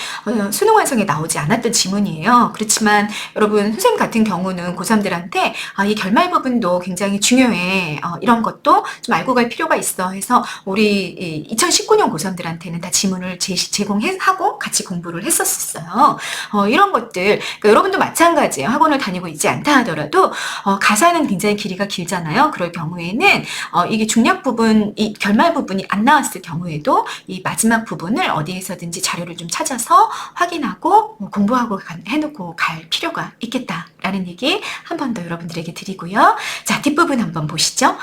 수능 완성에 나오지 않았던 지문이에요. 그렇지만 여러분 선생님 같은 경우는 고3들한테 이 결말 부분도 굉장히 중요해. 이런 것도 좀 알고 갈 필요가 있어 해서 우리 2019년 고3들한테는 다 지문을 제공하고 같이 공부를 했었어요. 이런 것들 그러니까 여러분도 마찬가지예요. 학원을 다니고 있지 않다 하더라도 가사는 굉장히 길이가 길잖아요. 그럴 경우에는 이게 중략 부분, 이 결말 부분이 안 나왔을 경우에도 이 마지막 부분을 어디에서든 자료를 좀 찾아서 확인하고 공부하고 해놓고 갈 필요가 있겠다라는 얘기 한 번 더 여러분들에게 드리고요. 자, 뒷부분 한번 보시죠.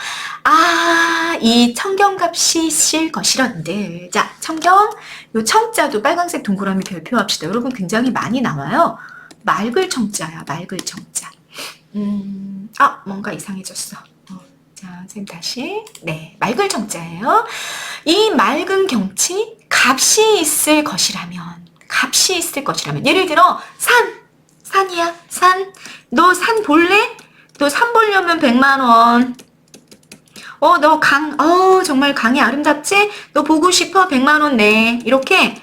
이 청경갑시 실 것이런들. 자, 청경, 요 청자도 빨간색 동그라미 별표합시다. 여러분 굉장히 많이 나와요. 맑을 청자야, 맑을 청자. 뭔가 이상해졌어. 자, 선생님 다시. 네, 맑을 정자예요. 이 맑은 경치, 값이 있을 것이라면, 값이 있을 것이라면. 예를 들어, 산이야, 산. 너 산 볼래? 너 산 보려면 100만 원. 너 정말 강이 아름답지? 너 보고 싶어? 100만 원 내. 이렇게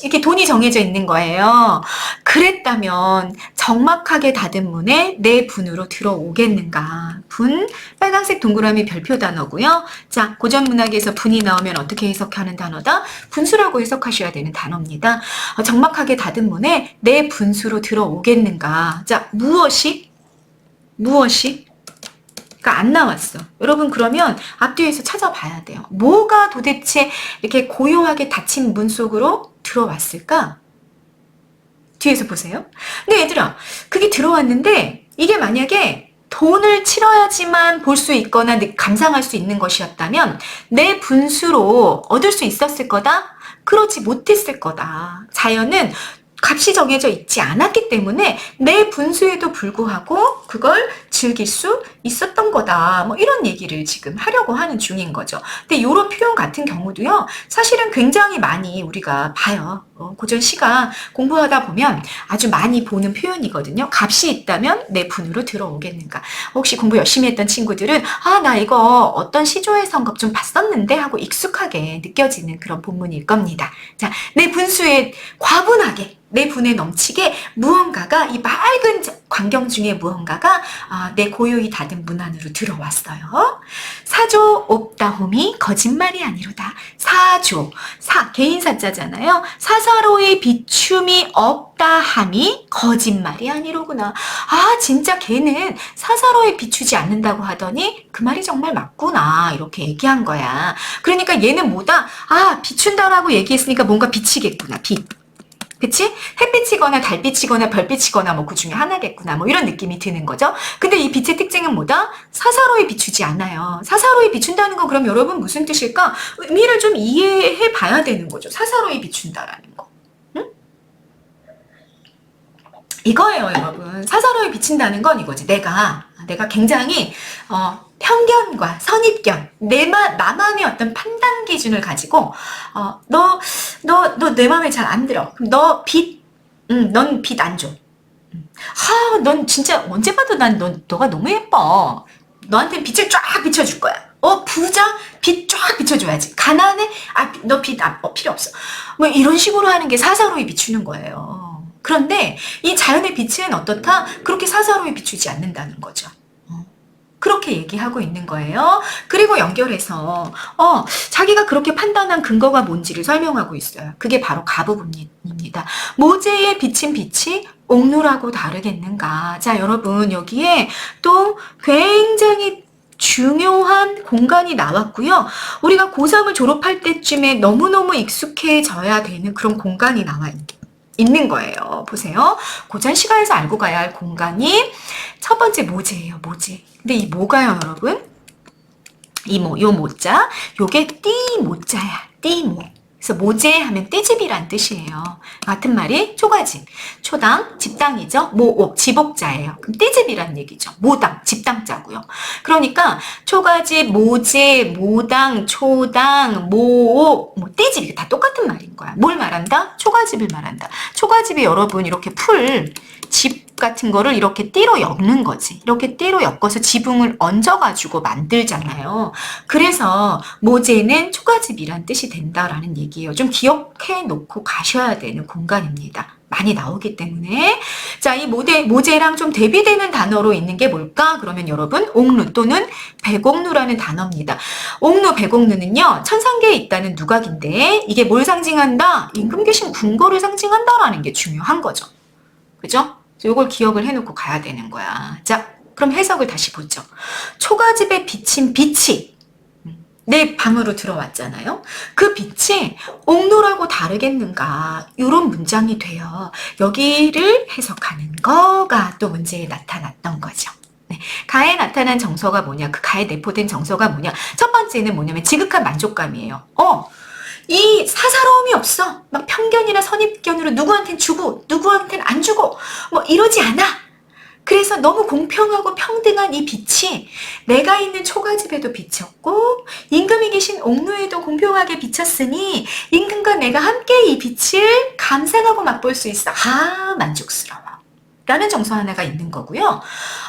이렇게 돈이 정해져 있는 거예요. 그랬다면 적막하게 닫은 문에 내 분으로 들어오겠는가? 분, 빨간색 동그라미 별표 단어고요. 자, 고전 문학에서 분이 나오면 어떻게 해석하는 단어다? 분수라고 해석하셔야 되는 단어입니다. 적막하게 닫은 문에 내 분수로 들어오겠는가? 자, 무엇이? 가 안 나왔어. 여러분 그러면 앞뒤에서 찾아봐야 돼요. 뭐가 도대체 이렇게 고요하게 닫힌 문 속으로 들어왔을까? 뒤에서 보세요. 근데 얘들아, 그게 들어왔는데 이게 만약에 돈을 치러야지만 볼 수 있거나 감상할 수 있는 것이었다면 내 분수로 얻을 수 있었을 거다? 그렇지 못했을 거다. 자연은 값이 정해져 있지 않았기 때문에 내 분수에도 불구하고 그걸 즐길 수 있었던 거다. 뭐 이런 얘기를 지금 하려고 하는 중인 거죠. 근데 이런 표현 같은 경우도요. 사실은 굉장히 많이 우리가 봐요. 고전 시가 공부하다 보면 아주 많이 보는 표현이거든요. 값이 있다면 내 분으로 들어오겠는가. 혹시 공부 열심히 했던 친구들은 나 이거 어떤 시조에선가 좀 봤었는데 하고 익숙하게 느껴지는 그런 본문일 겁니다. 자, 내 분수에 과분하게 내 분에 넘치게 무언가가 이 맑은 광경 중에 무언가가 내 고요히 닫은 문 안으로 들어왔어요. 사조 옵다홈이 거짓말이 아니로다. 사조, 개인 사자잖아요. 사사로이 비춤이 없다함이 거짓말이 아니로구나. 진짜 걔는 사사로이 비추지 않는다고 하더니 그 말이 정말 맞구나. 이렇게 얘기한 거야. 그러니까 얘는 뭐다? 비춘다라고 얘기했으니까 뭔가 비치겠구나. 빛. 그치? 햇빛이거나 달빛이거나 별빛이거나 뭐 그 중에 하나겠구나. 뭐 이런 느낌이 드는 거죠. 근데 이 빛의 특징은 뭐다? 사사로이 비추지 않아요. 사사로이 비춘다는 건 그럼 여러분 무슨 뜻일까? 의미를 좀 이해해 봐야 되는 거죠. 사사로이 비춘다라는 거. 응? 이거예요, 여러분. 사사로이 비친다는 건 이거지. 내가 굉장히 편견과 선입견, 나만의 어떤 판단 기준을 가지고 너 내 마음에 잘 안 들어. 그럼 넌 빛 안 줘. 넌 진짜 언제 봐도 너가 너무 예뻐. 너한테 빛을 쫙 비춰줄 거야. 부자? 빛 쫙 비춰줘야지. 가난해? 너 빛 필요 없어. 뭐 이런 식으로 하는 게 사사로이 비추는 거예요. 그런데 이 자연의 빛은 어떻다? 그렇게 사사로이 비추지 않는다는 거죠. 그렇게 얘기하고 있는 거예요. 그리고 연결해서 자기가 그렇게 판단한 근거가 뭔지를 설명하고 있어요. 그게 바로 가부분입니다. 모제에 비친 빛이 옥루라고 다르겠는가. 자, 여러분 여기에 또 굉장히 중요한 공간이 나왔고요. 우리가 고3을 졸업할 때쯤에 너무너무 익숙해져야 되는 그런 공간이 나와 있는 거예요. 보세요. 고전 시가에서 알고 가야 할 공간이 첫 번째 모제예요. 모제. 근데 이 모가요, 여러분? 요 모자, 요게 띠 모자야. 띠모. 그래서 모제 하면 띠집이란 뜻이에요. 같은 말이 초가집. 초당, 집당이죠. 모옥, 집옥자예요. 그럼 띠집이란 얘기죠. 모당, 집당자고요. 그러니까 초가집, 모제, 모당, 초당, 모옥, 띠집 이게 다 똑같은 말인 거야. 뭘 말한다? 초가집을 말한다. 초가집이 여러분 이렇게 집 같은 거를 이렇게 띠로 엮는 거지. 이렇게 띠로 엮어서 지붕을 얹어가지고 만들잖아요. 그래서 모제는 초가집이란 뜻이 된다라는 얘기예요. 좀 기억해 놓고 가셔야 되는 공간입니다. 많이 나오기 때문에. 자, 이 모제랑 좀 대비되는 단어로 있는 게 뭘까? 그러면 여러분, 옥루 또는 백옥루라는 단어입니다. 옥루, 백옥루는요, 천상계에 있다는 누각인데, 이게 뭘 상징한다? 임금 계신 궁궐을 상징한다라는 게 중요한 거죠. 그죠? 이걸 기억을 해놓고 가야 되는 거야. 자, 그럼 해석을 다시 보죠. 초가집에 비친 빛이 내 방으로 들어왔잖아요. 그 빛이 옥루라고 다르겠는가? 이런 문장이 돼요. 여기를 해석하는 거가 또 문제에 나타났던 거죠. 네. 가에 나타난 정서가 뭐냐? 그 가에 내포된 정서가 뭐냐? 첫 번째는 뭐냐면 지극한 만족감이에요. 이 사사로움이 없어. 막 편견이나 선입견으로 누구한텐 주고 누구한텐 안 주고 뭐 이러지 않아. 그래서 너무 공평하고 평등한 이 빛이 내가 있는 초가집에도 비쳤고 임금이 계신 옥루에도 공평하게 비쳤으니 임금과 내가 함께 이 빛을 감상하고 맛볼 수 있어. 아, 만족스러워. 라는 정서 하나가 있는 거고요.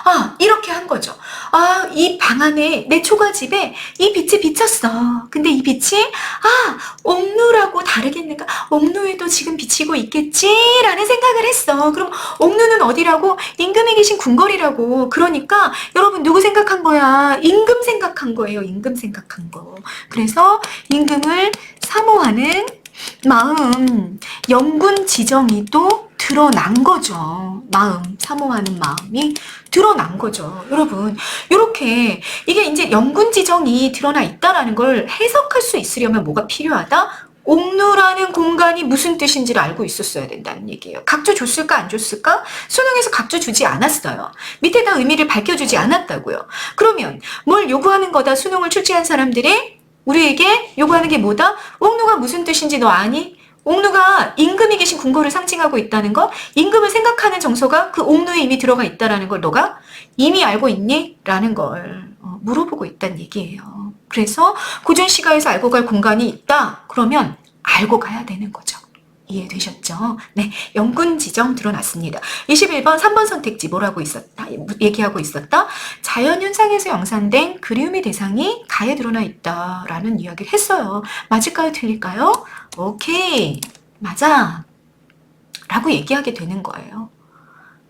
아, 이렇게 한 거죠. 아, 이 방 안에 내 초가집에 이 빛이 비쳤어. 근데 이 빛이 옥루라고 다르겠는가? 옥루에도 지금 비치고 있겠지라는 생각을 했어. 그럼 옥루는 어디라고? 임금이 계신 궁궐이라고. 그러니까 여러분 누구 생각한 거야? 임금 생각한 거예요. 임금 생각한 거. 그래서 임금을 사모하는 마음, 영군 지정이 또 드러난 거죠. 사모하는 마음이 드러난 거죠. 여러분, 이렇게 이게 이제 영군 지정이 드러나 있다라는 걸 해석할 수 있으려면 뭐가 필요하다? 옥루라는 공간이 무슨 뜻인지를 알고 있었어야 된다는 얘기예요. 각주 줬을까 안 줬을까? 수능에서 각주 주지 않았어요. 밑에다 의미를 밝혀주지 않았다고요. 그러면 뭘 요구하는 거다? 수능을 출제한 사람들이 우리에게 요구하는 게 뭐다? 옥루가 무슨 뜻인지 너 아니? 옥루가 임금이 계신 궁궐을 상징하고 있다는 거, 임금을 생각하는 정서가 그 옥루에 이미 들어가 있다는 걸 너가 이미 알고 있니? 라는 걸 물어보고 있다는 얘기예요. 그래서 고전시가에서 알고 갈 공간이 있다? 그러면 알고 가야 되는 거죠. 이해되셨죠? 네, 영군 지정 드러났습니다. 21번, 3번 선택지 뭐라고 얘기하고 있었다? 자연현상에서 영상된 그리움의 대상이 가에 드러나 있다라는 이야기를 했어요. 맞을까요? 틀릴까요? 오케이, 맞아. 라고 얘기하게 되는 거예요.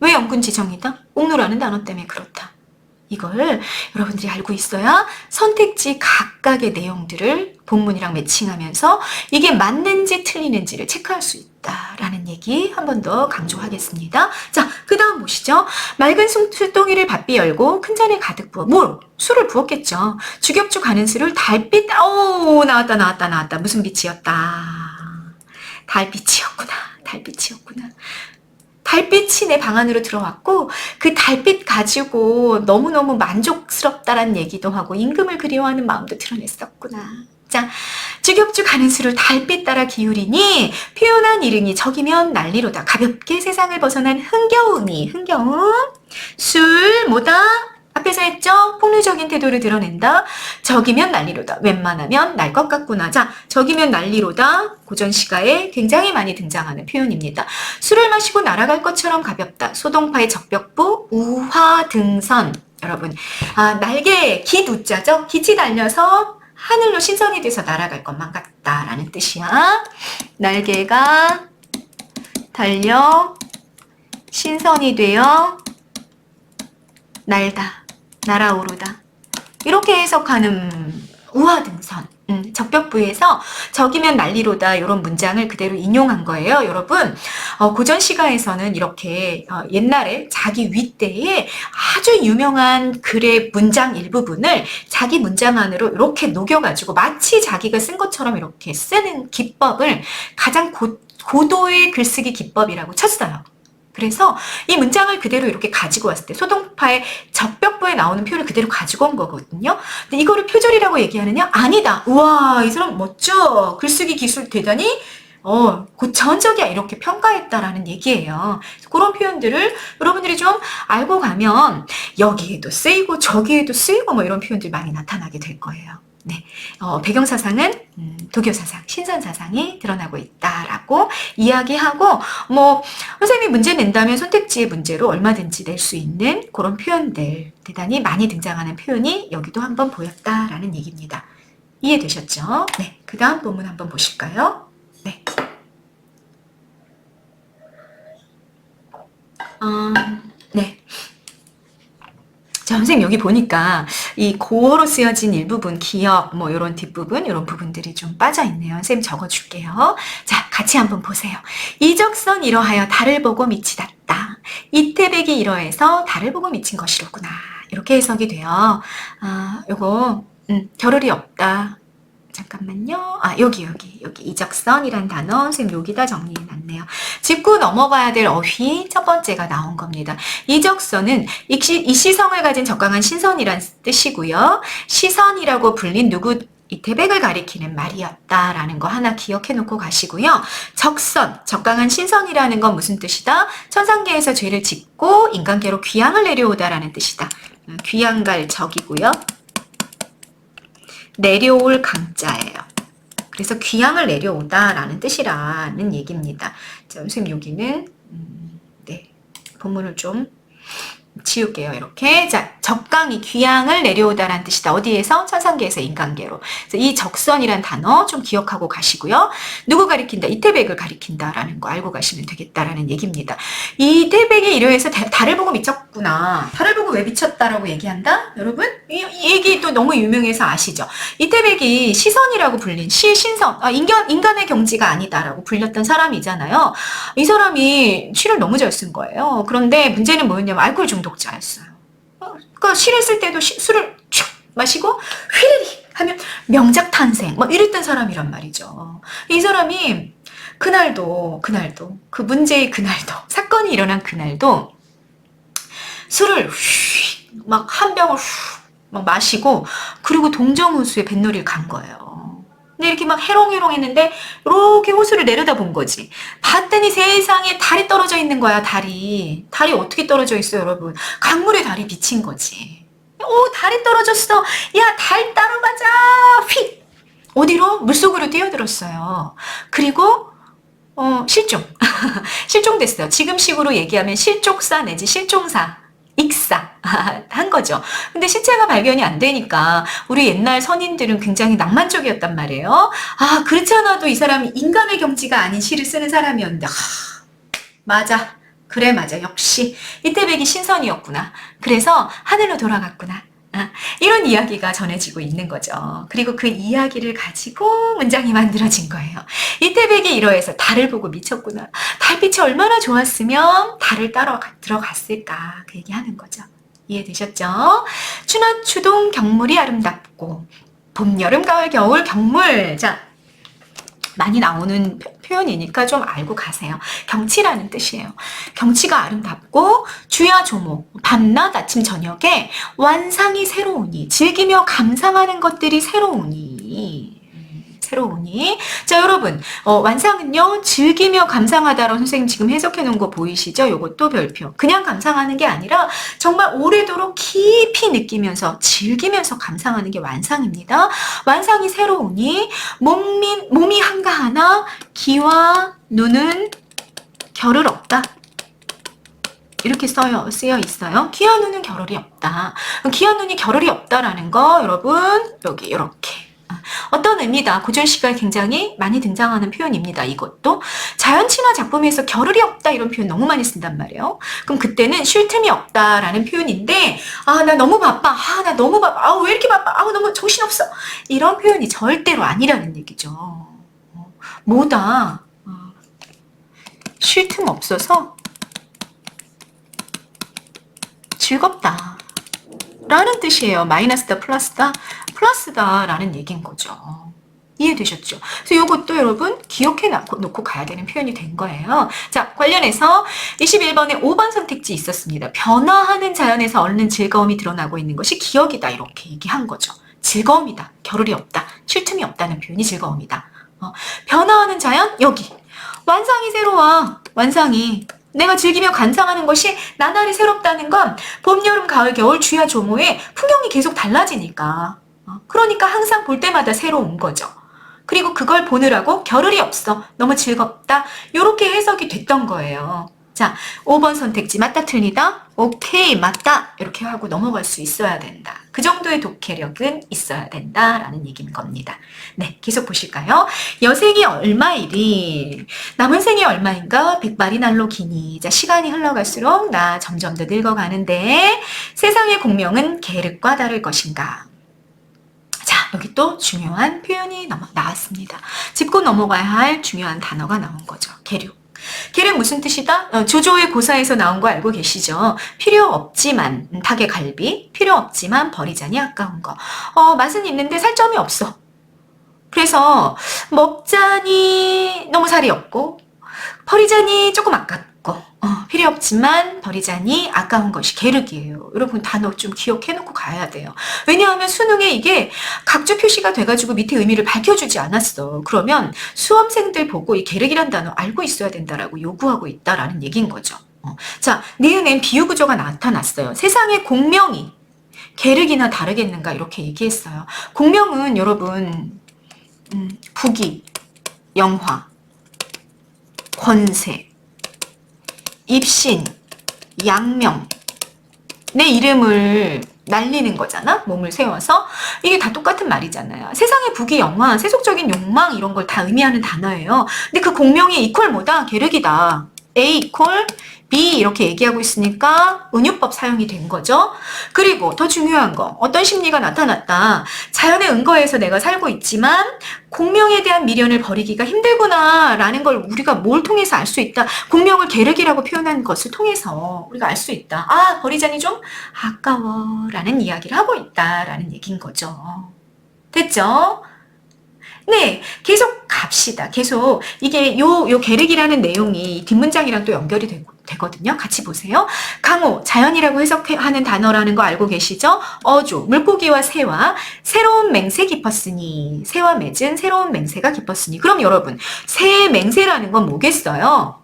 왜 영군 지정이다? 옥루라는 단어 때문에 그렇다. 이걸 여러분들이 알고 있어야 선택지 각각의 내용들을 본문이랑 매칭하면서 이게 맞는지 틀리는지를 체크할 수 있다라는 얘기 한 번 더 강조하겠습니다. 자, 그 다음 보시죠. 맑은 술동이를 바삐 열고 큰 잔에 가득 부어. 술을 부었겠죠. 주겹주 가는 술을 달빛, 나왔다. 무슨 빛이었다. 달빛이었구나. 달빛이 내 방 안으로 들어왔고 그 달빛 가지고 너무너무 만족스럽다라는 얘기도 하고 임금을 그리워하는 마음도 드러냈었구나. 자, 주겹주 가는 수를 달빛 따라 기울이니 피어난 이릉이 저기면 난리로다. 가볍게 세상을 벗어난 흥겨움이 술 뭐다? 앞에서 했죠? 폭류적인 태도를 드러낸다. 저기면 난리로다. 웬만하면 날 것 같구나. 자, 저기면 난리로다. 고전시가에 굉장히 많이 등장하는 표현입니다. 술을 마시고 날아갈 것처럼 가볍다. 소동파의 적벽부 우화등선. 여러분, 날개, 깃 우자죠? 깃이 달려서 하늘로 신선이 돼서 날아갈 것만 같다라는 뜻이야. 날개가 달려 신선이 되어 날아오르다. 이렇게 해석하는 우화등선. 적벽부에서 저기면 난리로다 이런 문장을 그대로 인용한 거예요. 여러분, 고전시가에서는 이렇게 옛날에 자기 윗대에 아주 유명한 글의 문장 일부분을 자기 문장 안으로 이렇게 녹여가지고 마치 자기가 쓴 것처럼 이렇게 쓰는 기법을 가장 고도의 글쓰기 기법이라고 쳤어요. 그래서 이 문장을 그대로 이렇게 가지고 왔을 때 소동파의 적벽부에 나오는 표현을 그대로 가지고 온 거거든요. 근데 이거를 표절이라고 얘기하느냐? 아니다. 우와, 이 사람 멋져. 글쓰기 기술 대단히 고차원적이야. 이렇게 평가했다라는 얘기예요. 그런 표현들을 여러분들이 좀 알고 가면 여기에도 쓰이고 저기에도 쓰이고 뭐 이런 표현들이 많이 나타나게 될 거예요. 네, 배경사상은 도교사상, 신선사상이 드러나고 있다라고 이야기하고 선생님이 문제 낸다면 선택지의 문제로 얼마든지 낼 수 있는 그런 표현들 대단히 많이 등장하는 표현이 여기도 한번 보였다라는 얘기입니다. 이해되셨죠? 네, 그 다음 본문 한번 보실까요? 네. 네. 자, 선생님 여기 보니까 이 고어로 쓰여진 일부분, 기역, 이런 뒷부분, 이런 부분들이 좀 빠져있네요. 선생님 적어줄게요. 자, 같이 한번 보세요. 이적선 이러하여 달을 보고 밑이 닿다. 이태백이 이러해서 달을 보고 미친 것이로구나. 이렇게 해석이 돼요. 요거, 겨를이 없다. 잠깐만요. 여기 이적선이란 단어 선생님 여기다 정리해놨네요. 짚고 넘어가야 될 어휘 첫 번째가 나온 겁니다. 이적선은 이 시성을 가진 적강한 신선이란 뜻이고요. 시선이라고 불린 이태백을 가리키는 말이었다라는 거 하나 기억해 놓고 가시고요. 적선, 적강한 신선이라는 건 무슨 뜻이다? 천상계에서 죄를 짓고 인간계로 귀양을 내려오다라는 뜻이다. 귀양갈 적이고요. 내려올 강자예요. 그래서 귀양을 내려오다라는 뜻이라는 얘기입니다. 자, 선생님 여기는 네, 본문을 좀 지울게요. 이렇게. 자, 적강이 귀양을 내려오다라는 뜻이다. 어디에서? 천상계에서 인간계로. 그래서 이 적선이란 단어 좀 기억하고 가시고요. 누구 가리킨다? 이태백을 가리킨다라는 거 알고 가시면 되겠다라는 얘기입니다. 이태백이 이러해서 달을 보고 미쳤구나. 달을 보고 왜 미쳤다라고 얘기한다? 여러분? 이 얘기도 너무 유명해서 아시죠? 이태백이 시선이라고 불린 신선, 인간의 경지가 아니다라고 불렸던 사람이잖아요. 이 사람이 시를 너무 잘 쓴 거예요. 그런데 문제는 뭐였냐면 알코올 중독자였어요. 그러니까 시를 쓸 때도 술을 쭉 마시고 휘리리 하면 명작 탄생 뭐 이랬던 사람이란 말이죠. 이 사람이 그날도 그 문제의 그날도 사건이 일어난 그날도 술을 막 한 병을 막 마시고 그리고 동정호수에 뱃놀이를 간 거예요. 근데 이렇게 막 해롱해롱 했는데 이렇게 호수를 내려다 본 거지. 봤더니 세상에 달이 떨어져 있는 거야. 달이 어떻게 떨어져 있어요, 여러분? 강물에 달이 비친 거지. 오, 달이 떨어졌어. 야, 달 따러 가자. 휙. 어디로? 물속으로 뛰어들었어요. 그리고 실종. 실종됐어요. 지금식으로 얘기하면 실족사 내지 실종사. 익사 한 거죠. 근데 시체가 발견이 안 되니까 우리 옛날 선인들은 굉장히 낭만적이었단 말이에요. 아, 그렇지 않아도 이 사람이 인간의 경지가 아닌 시를 쓰는 사람이었는데 맞아. 그래 맞아. 역시 이태백이 신선이었구나. 그래서 하늘로 돌아갔구나. 이런 이야기가 전해지고 있는 거죠. 그리고 그 이야기를 가지고 문장이 만들어진 거예요. 이태백이 이러해서 달을 보고 미쳤구나. 달빛이 얼마나 좋았으면 달을 따러 들어갔을까. 그 얘기하는 거죠. 이해되셨죠? 추나 추동 경물이 아름답고 봄, 여름, 가을, 겨울 경물. 자, 많이 나오는 표현이니까 좀 알고 가세요. 경치라는 뜻이에요. 경치가 아름답고 주야 조모, 밤낮 아침 저녁에 완상이 새로우니 즐기며 감상하는 것들이 새로우니 자 여러분 완상은요 즐기며 감상하다라고 선생님 지금 해석해 놓은 거 보이시죠? 요것도 별표. 그냥 감상하는 게 아니라 정말 오래도록 깊이 느끼면서 즐기면서 감상하는 게 완상입니다. 완상이 새로우니 몸이 한가하나 기와 눈은 결을 없다. 이렇게 쓰여 있어요. 기와 눈은 겨를이 없다. 기와 눈이 겨를이 없다라는 거 여러분 여기 이렇게 어떤 의미다. 고전시가 굉장히 많이 등장하는 표현입니다. 이것도 자연 친화 작품에서 겨를이 없다 이런 표현 너무 많이 쓴단 말이에요. 그럼 그때는 쉴 틈이 없다라는 표현인데 나 너무 바빠. 나 너무 바빠. 왜 이렇게 바빠. 너무 정신없어. 이런 표현이 절대로 아니라는 얘기죠. 뭐다. 쉴 틈 없어서 즐겁다 라는 뜻이에요. 마이너스다 플러스다 플러스다라는 얘기인 거죠. 이해되셨죠? 그래서 이것도 여러분 기억해 놓고 가야 되는 표현이 된 거예요. 자, 관련해서 21번에 5번 선택지 있었습니다. 변화하는 자연에서 얻는 즐거움이 드러나고 있는 것이 기억이다. 이렇게 얘기한 거죠. 즐거움이다. 겨를이 없다. 쉴 틈이 없다는 표현이 즐거움이다. 변화하는 자연? 여기. 완상이 새로워. 완상이. 내가 즐기며 감상하는 것이 나날이 새롭다는 건 봄, 여름, 가을, 겨울, 주야, 조모의 풍경이 계속 달라지니까. 그러니까 항상 볼 때마다 새로운 거죠. 그리고 그걸 보느라고 겨를이 없어. 너무 즐겁다. 이렇게 해석이 됐던 거예요. 자, 5번 선택지 맞다 틀리다? 오케이 맞다 이렇게 하고 넘어갈 수 있어야 된다. 그 정도의 독해력은 있어야 된다라는 얘기인 겁니다. 네, 계속 보실까요? 여생이 얼마이리 남은 생이 얼마인가 백발이 날로 기니. 자, 시간이 흘러갈수록 나 점점 더 늙어가는데 세상의 공명은 계륵과 다를 것인가. 자, 여기 또 중요한 표현이 나왔습니다. 짚고 넘어가야 할 중요한 단어가 나온 거죠. 계륵. 계륵 무슨 뜻이다? 조조의 고사에서 나온 거 알고 계시죠? 필요 없지만 닭의 갈비, 필요 없지만 버리자니 아까운 거. 맛은 있는데 살점이 없어. 그래서 먹자니 너무 살이 없고 버리자니 조금 아깝고 거. 필요 없지만 버리자니 아까운 것이 계륵이에요. 여러분 단어 좀 기억해놓고 가야 돼요. 왜냐하면 수능에 이게 각주 표시가 돼가지고 밑에 의미를 밝혀주지 않았어. 그러면 수험생들 보고 이 계륵이란 단어 알고 있어야 된다라고 요구하고 있다라는 얘기인 거죠. 자, 니은엔 비유구조가 나타났어요. 세상의 공명이 계륵이나 다르겠는가 이렇게 얘기했어요. 공명은 여러분 부귀, 영화, 권세, 입신, 양명, 내 이름을 날리는 거잖아. 몸을 세워서. 이게 다 똑같은 말이잖아요. 세상의 부귀, 영화, 세속적인 욕망 이런 걸 다 의미하는 단어예요. 근데 그 공명이 이퀄 뭐다? 계륵이다. A 이퀄 B 이렇게 얘기하고 있으니까 은유법 사용이 된 거죠. 그리고 더 중요한 거, 어떤 심리가 나타났다. 자연의 근거에서 내가 살고 있지만 공명에 대한 미련을 버리기가 힘들구나 라는 걸 우리가 뭘 통해서 알 수 있다. 공명을 계륵이라고 표현한 것을 통해서 우리가 알 수 있다. 아, 버리자니 좀 아까워 라는 이야기를 하고 있다 라는 얘기인 거죠. 됐죠? 네, 계속 갑시다. 계속 이게 요 계륵이라는 내용이 뒷문장이랑 또 연결이 되거든요. 같이 보세요. 강호, 자연이라고 해석하는 단어라는 거 알고 계시죠? 어조, 물고기와 새와 새로운 맹세 깊었으니, 새와 맺은 새로운 맹세가 깊었으니. 그럼 여러분, 새의 맹세라는 건 뭐겠어요?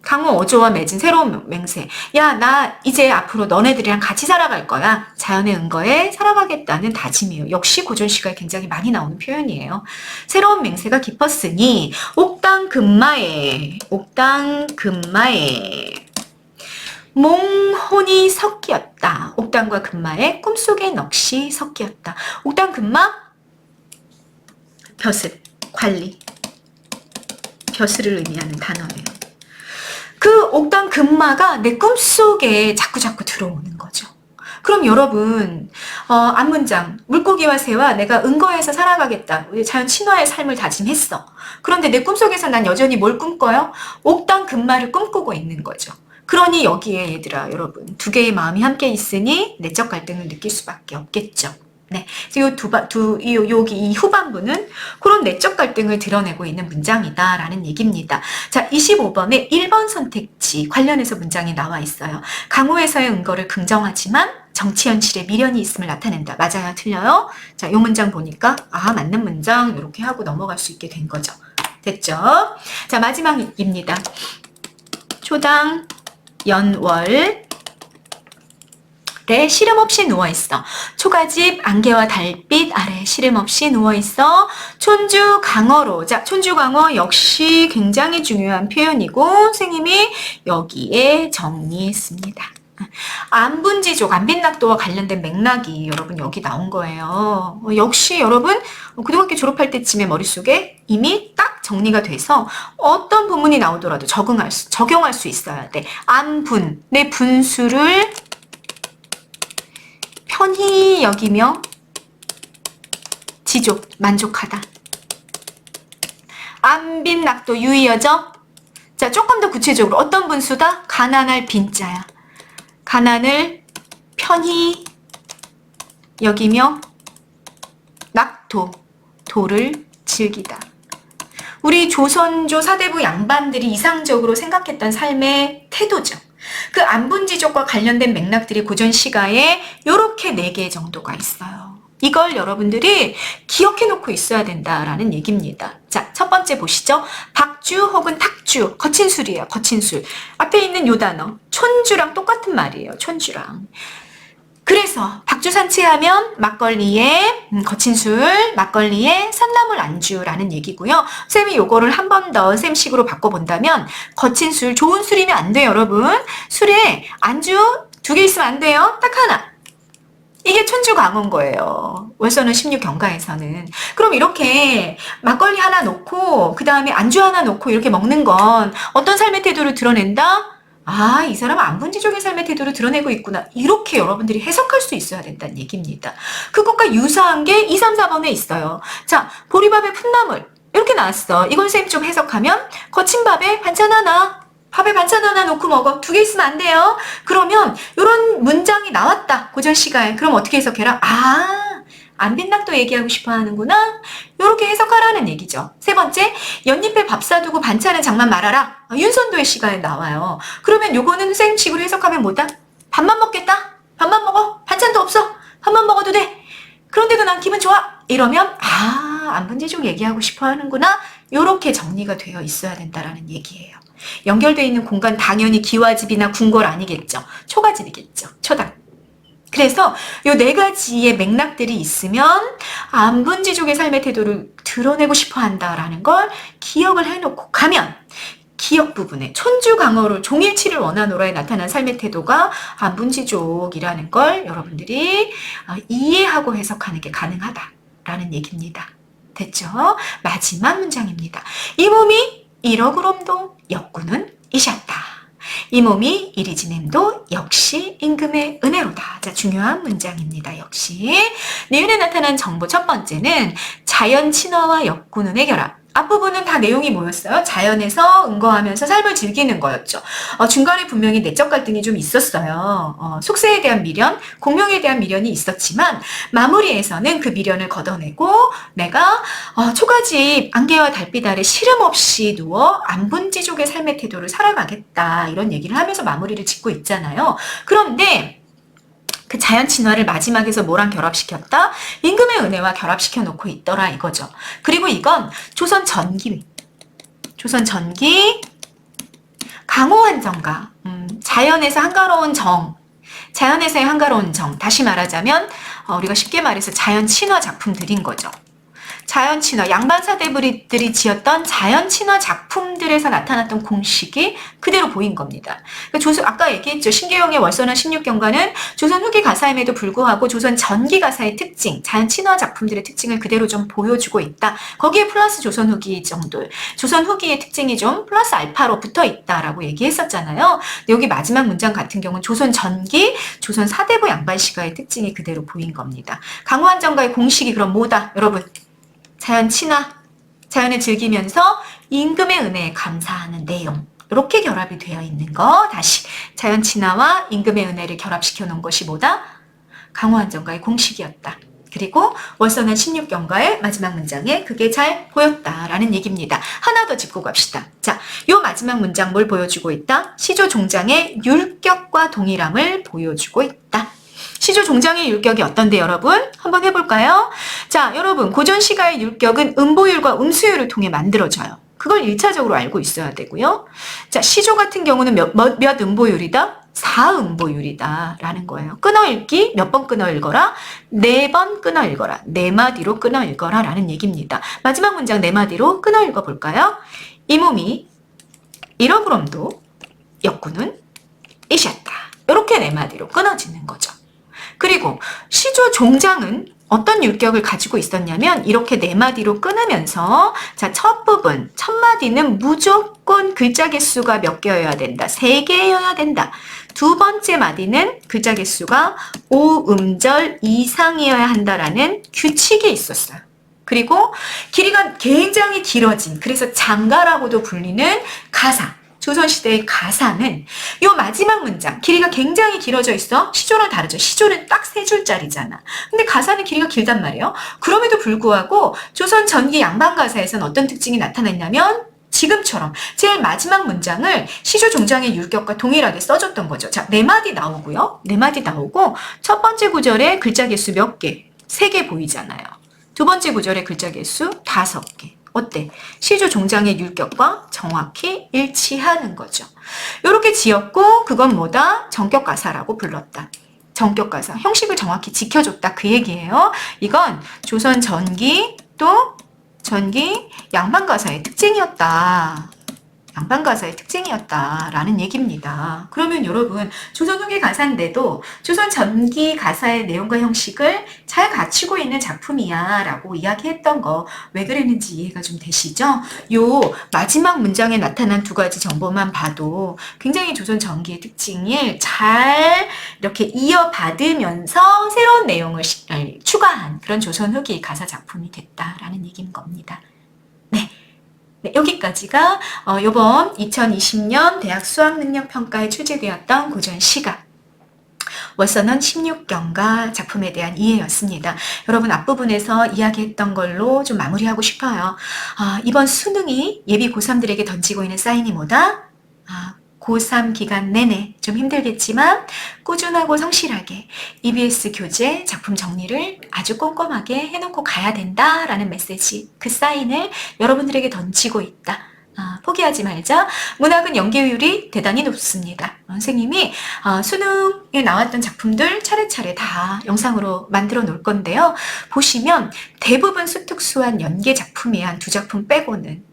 강호 어조와 맺은 새로운 맹세. 야, 나 이제 앞으로 너네들이랑 같이 살아갈 거야. 자연의 근거에 살아가겠다는 다짐이에요. 역시 고전시가에 굉장히 많이 나오는 표현이에요. 새로운 맹세가 깊었으니 옥당금마에 몽혼이 섞였다. 옥당과 금마에 꿈속의 넋이 섞였다. 옥당금마 벼슬, 관리, 벼슬을 의미하는 단어예요. 그 옥당 금마가 내 꿈속에 자꾸자꾸 들어오는 거죠. 그럼 여러분 앞문장 물고기와 새와 내가 은거해서 살아가겠다. 우리 자연 친화의 삶을 다짐했어. 그런데 내 꿈속에서 난 여전히 뭘 꿈꿔요? 옥당 금마를 꿈꾸고 있는 거죠. 그러니 여기에 얘들아 여러분 두 개의 마음이 함께 있으니 내적 갈등을 느낄 수밖에 없겠죠. 네, 여기 이 후반부는 그런 내적 갈등을 드러내고 있는 문장이다라는 얘기입니다. 자, 25번에 1번 선택지 관련해서 문장이 나와 있어요. 강호에서의 은거를 긍정하지만 정치 현실에 미련이 있음을 나타낸다. 맞아요? 틀려요? 자, 이 문장 보니까 아, 맞는 문장 이렇게 하고 넘어갈 수 있게 된 거죠. 됐죠? 자, 마지막입니다. 초당, 연월, 내 시름 없이 누워있어. 초가집 안개와 달빛 아래 시름 없이 누워있어. 촌주 강어로. 자, 촌주 강어 역시 굉장히 중요한 표현이고 선생님이 여기에 정리했습니다. 안분지족, 안빈낙도와 관련된 맥락이 여러분 여기 나온 거예요. 역시 여러분 고등학교 졸업할 때쯤에 머릿속에 이미 딱 정리가 돼서 어떤 부문이 나오더라도 적용할 수 있어야 돼. 안분, 내 분수를 편히 여기며 지족, 만족하다. 안빈낙도 유의어죠? 자, 조금 더 구체적으로 어떤 분수다? 가난할 빈자야. 가난을 편히 여기며 낙도, 도를 즐기다. 우리 조선조 사대부 양반들이 이상적으로 생각했던 삶의 태도죠. 그 안분지족과 관련된 맥락들이 고전시가에 이렇게 4개 정도가 있어요. 이걸 여러분들이 기억해 놓고 있어야 된다라는 얘기입니다. 자, 첫 번째 보시죠. 박주 혹은 탁주, 거친 술이에요. 거친 술. 앞에 있는 요 단어, 촌주랑 똑같은 말이에요. 촌주랑. 그래서 박주산치하면 막걸리에 거친 술, 막걸리에 산나물 안주라는 얘기고요. 쌤이 요거를 한 번 더 쌤식으로 바꿔본다면 거친 술, 좋은 술이면 안 돼요, 여러분. 술에 안주 2개 있으면 안 돼요. 딱 하나. 이게 촌주광어인 거예요. 월서는 16경가에서는. 그럼 이렇게 막걸리 하나 놓고 그 다음에 안주 하나 놓고 이렇게 먹는 건 어떤 삶의 태도를 드러낸다? 아, 이 사람은 안분지족의 삶의 태도를 드러내고 있구나. 이렇게 여러분들이 해석할 수 있어야 된다는 얘기입니다. 그것과 유사한 게 2, 3, 4번에 있어요. 자, 보리밥에 풋나물 이렇게 나왔어. 이걸 쌤 좀 해석하면 거친 밥에 반찬 하나, 밥에 반찬 하나 놓고 먹어. 2개 있으면 안 돼요. 그러면 이런 문장이 나왔다. 고전시가에. 그럼 어떻게 해석해라? 아, 안빈낙도 얘기하고 싶어 하는구나. 이렇게 해석하라는 얘기죠. 세 번째, 연잎에 밥 사두고 반찬은 장만 말아라. 윤선도의 시가에 나와요. 그러면 요거는 선생님식으로 해석하면 뭐다? 밥만 먹겠다. 밥만 먹어. 반찬도 없어. 밥만 먹어도 돼. 그런데도 난 기분 좋아. 이러면 안분지족 얘기하고 싶어 하는구나. 요렇게 정리가 되어 있어야 된다라는 얘기예요. 연결되어 있는 공간 당연히 기와집이나 궁궐 아니겠죠. 초가집이겠죠. 초당. 그래서 요 네 가지의 맥락들이 있으면 안분지족의 삶의 태도를 드러내고 싶어 한다라는 걸 기억을 해놓고 가면 기억 부분에 촌주강어로 종일치를 원하노라에 나타난 삶의 태도가 안분지족이라는 걸 여러분들이 이해하고 해석하는 게 가능하다라는 얘기입니다. 됐죠? 마지막 문장입니다. 이 몸이 일억으롬도 역군은 이셨다. 이 몸이 이리 지냄도 역시 임금의 은혜로다. 자, 중요한 문장입니다. 역시. 니은에 나타난 정보 첫 번째는 자연 친화와 역군운의 결합. 앞부분은 다 내용이 뭐였어요? 자연에서 응거하면서 삶을 즐기는 거였죠. 중간에 분명히 내적 갈등이 좀 있었어요. 속세에 대한 미련, 공명에 대한 미련이 있었지만 마무리에서는 그 미련을 걷어내고 내가 초가집 안개와 달빛 아래 시름 없이 누워 안분지족의 삶의 태도를 살아가겠다. 이런 얘기를 하면서 마무리를 짓고 있잖아요. 그런데 그 자연 친화를 마지막에서 뭐랑 결합시켰다? 임금의 은혜와 결합시켜 놓고 있더라 이거죠. 그리고 이건 조선 전기 강호환정가 자연에서 한가로운 정, 자연에서의 한가로운 정. 다시 말하자면 우리가 쉽게 말해서 자연 친화 작품들인 거죠. 자연 친화, 양반사대부들이 지었던 자연 친화 작품들에서 나타났던 공식이 그대로 보인 겁니다. 그러니까 아까 얘기했죠. 신계영의 월선원 16경과는 조선 후기 가사임에도 불구하고 조선 전기 가사의 특징, 자연 친화 작품들의 특징을 그대로 좀 보여주고 있다. 거기에 플러스 조선 후기 정도, 조선 후기의 특징이 좀 플러스 알파로 붙어 있다라고 얘기했었잖아요. 여기 마지막 문장 같은 경우는 조선 전기, 조선 사대부 양반시가의 특징이 그대로 보인 겁니다. 강호한정가의 공식이 그럼 뭐다? 여러분. 자연 친화, 자연을 즐기면서 임금의 은혜에 감사하는 내용. 이렇게 결합이 되어 있는 거. 다시 자연 친화와 임금의 은혜를 결합시켜 놓은 것이 뭐다? 강호한정가의 공식이었다. 그리고 월선한 16경가의 마지막 문장에 그게 잘 보였다라는 얘기입니다. 하나 더 짚고 갑시다. 자, 요 마지막 문장 뭘 보여주고 있다? 시조 종장의 율격과 동일함을 보여주고 있다. 시조 종장의 율격이 어떤데 여러분? 한번 해볼까요? 자, 여러분 고전시가의 율격은 음보율과 음수율을 통해 만들어져요. 그걸 1차적으로 알고 있어야 되고요. 자, 시조 같은 경우는 몇 음보율이다? 4음보율이다 라는 거예요. 끊어 읽기 몇 번 끊어 읽어라? 4번 끊어 읽어라. 4마디로 끊어 읽어라 라는 얘기입니다. 마지막 문장 4마디로 끊어 읽어 볼까요? 이 몸이 일억으롬도 역군은 이셨다. 이렇게 4마디로 끊어지는 거죠. 그리고 시조 종장은 어떤 율격을 가지고 있었냐면 이렇게 4마디로 끊으면서 자, 첫 부분, 첫 마디는 무조건 글자 개수가 몇 개여야 된다. 3개여야 된다. 두 번째 마디는 글자 개수가 5음절 이상이어야 한다라는 규칙이 있었어요. 그리고 길이가 굉장히 길어진, 그래서 장가라고도 불리는 가사. 조선시대의 가사는 이 마지막 문장, 길이가 굉장히 길어져 있어. 시조랑 다르죠. 시조는 딱 3줄짜리잖아. 근데 가사는 길이가 길단 말이에요. 그럼에도 불구하고 조선 전기 양반 가사에서는 어떤 특징이 나타났냐면 지금처럼 제일 마지막 문장을 시조 종장의 율격과 동일하게 써줬던 거죠. 자, 4마디 나오고요. 4마디 나오고 첫 번째 구절에 글자 개수 몇 개? 3개 보이잖아요. 두 번째 구절에 글자 개수 5개. 어때? 시조 종장의 율격과 정확히 일치하는 거죠. 이렇게 지었고 그건 뭐다? 정격가사라고 불렀다. 정격가사. 형식을 정확히 지켜줬다. 그 얘기예요. 이건 조선 전기 또 전기 양반가사의 특징이었다. 양반가사의 특징이었다라는 얘기입니다. 그러면 여러분 조선 후기 가사인데도 조선 전기 가사의 내용과 형식을 잘 갖추고 있는 작품이야 라고 이야기했던 거 왜 그랬는지 이해가 좀 되시죠? 요 마지막 문장에 나타난 2가지 정보만 봐도 굉장히 조선 전기의 특징을 잘 이렇게 이어받으면서 새로운 내용을 추가한 그런 조선 후기 가사 작품이 됐다라는 얘기인 겁니다. 네. 네, 여기까지가 이번 2020년 대학 수학능력평가에 출제되었던 고전시가 월선원 16경과 작품에 대한 이해였습니다. 여러분 앞부분에서 이야기했던 걸로 좀 마무리하고 싶어요. 이번 수능이 예비 고3들에게 던지고 있는 사인이 뭐다? 고3 기간 내내 좀 힘들겠지만 꾸준하고 성실하게 EBS 교재 작품 정리를 아주 꼼꼼하게 해놓고 가야 된다라는 메시지, 그 사인을 여러분들에게 던지고 있다. 포기하지 말자. 문학은 연계율이 대단히 높습니다. 선생님이 수능에 나왔던 작품들 차례차례 다 영상으로 만들어 놓을 건데요. 보시면 대부분 수특수한 연계 작품이야. 한 2작품 빼고는.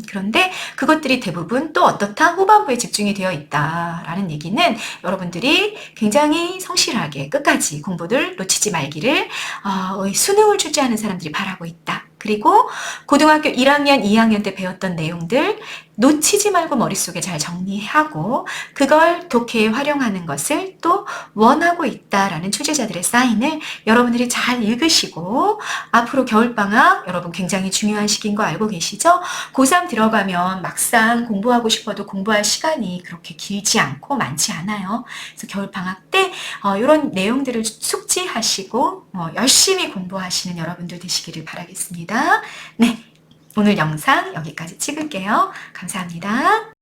그런데 그것들이 대부분 또 어떻다? 후반부에 집중이 되어 있다라는 얘기는 여러분들이 굉장히 성실하게 끝까지 공부를 놓치지 말기를 수능을 출제하는 사람들이 바라고 있다. 그리고 고등학교 1학년, 2학년 때 배웠던 내용들 놓치지 말고 머릿속에 잘 정리하고 그걸 독해에 활용하는 것을 또 원하고 있다라는 출제자들의 사인을 여러분들이 잘 읽으시고 앞으로 겨울방학 여러분 굉장히 중요한 시기인 거 알고 계시죠? 고3 들어가면 막상 공부하고 싶어도 공부할 시간이 그렇게 길지 않고 많지 않아요. 그래서 겨울방학 때 이런 내용들을 숙지하시고 열심히 공부하시는 여러분들 되시기를 바라겠습니다. 네, 오늘 영상 여기까지 찍을게요. 감사합니다.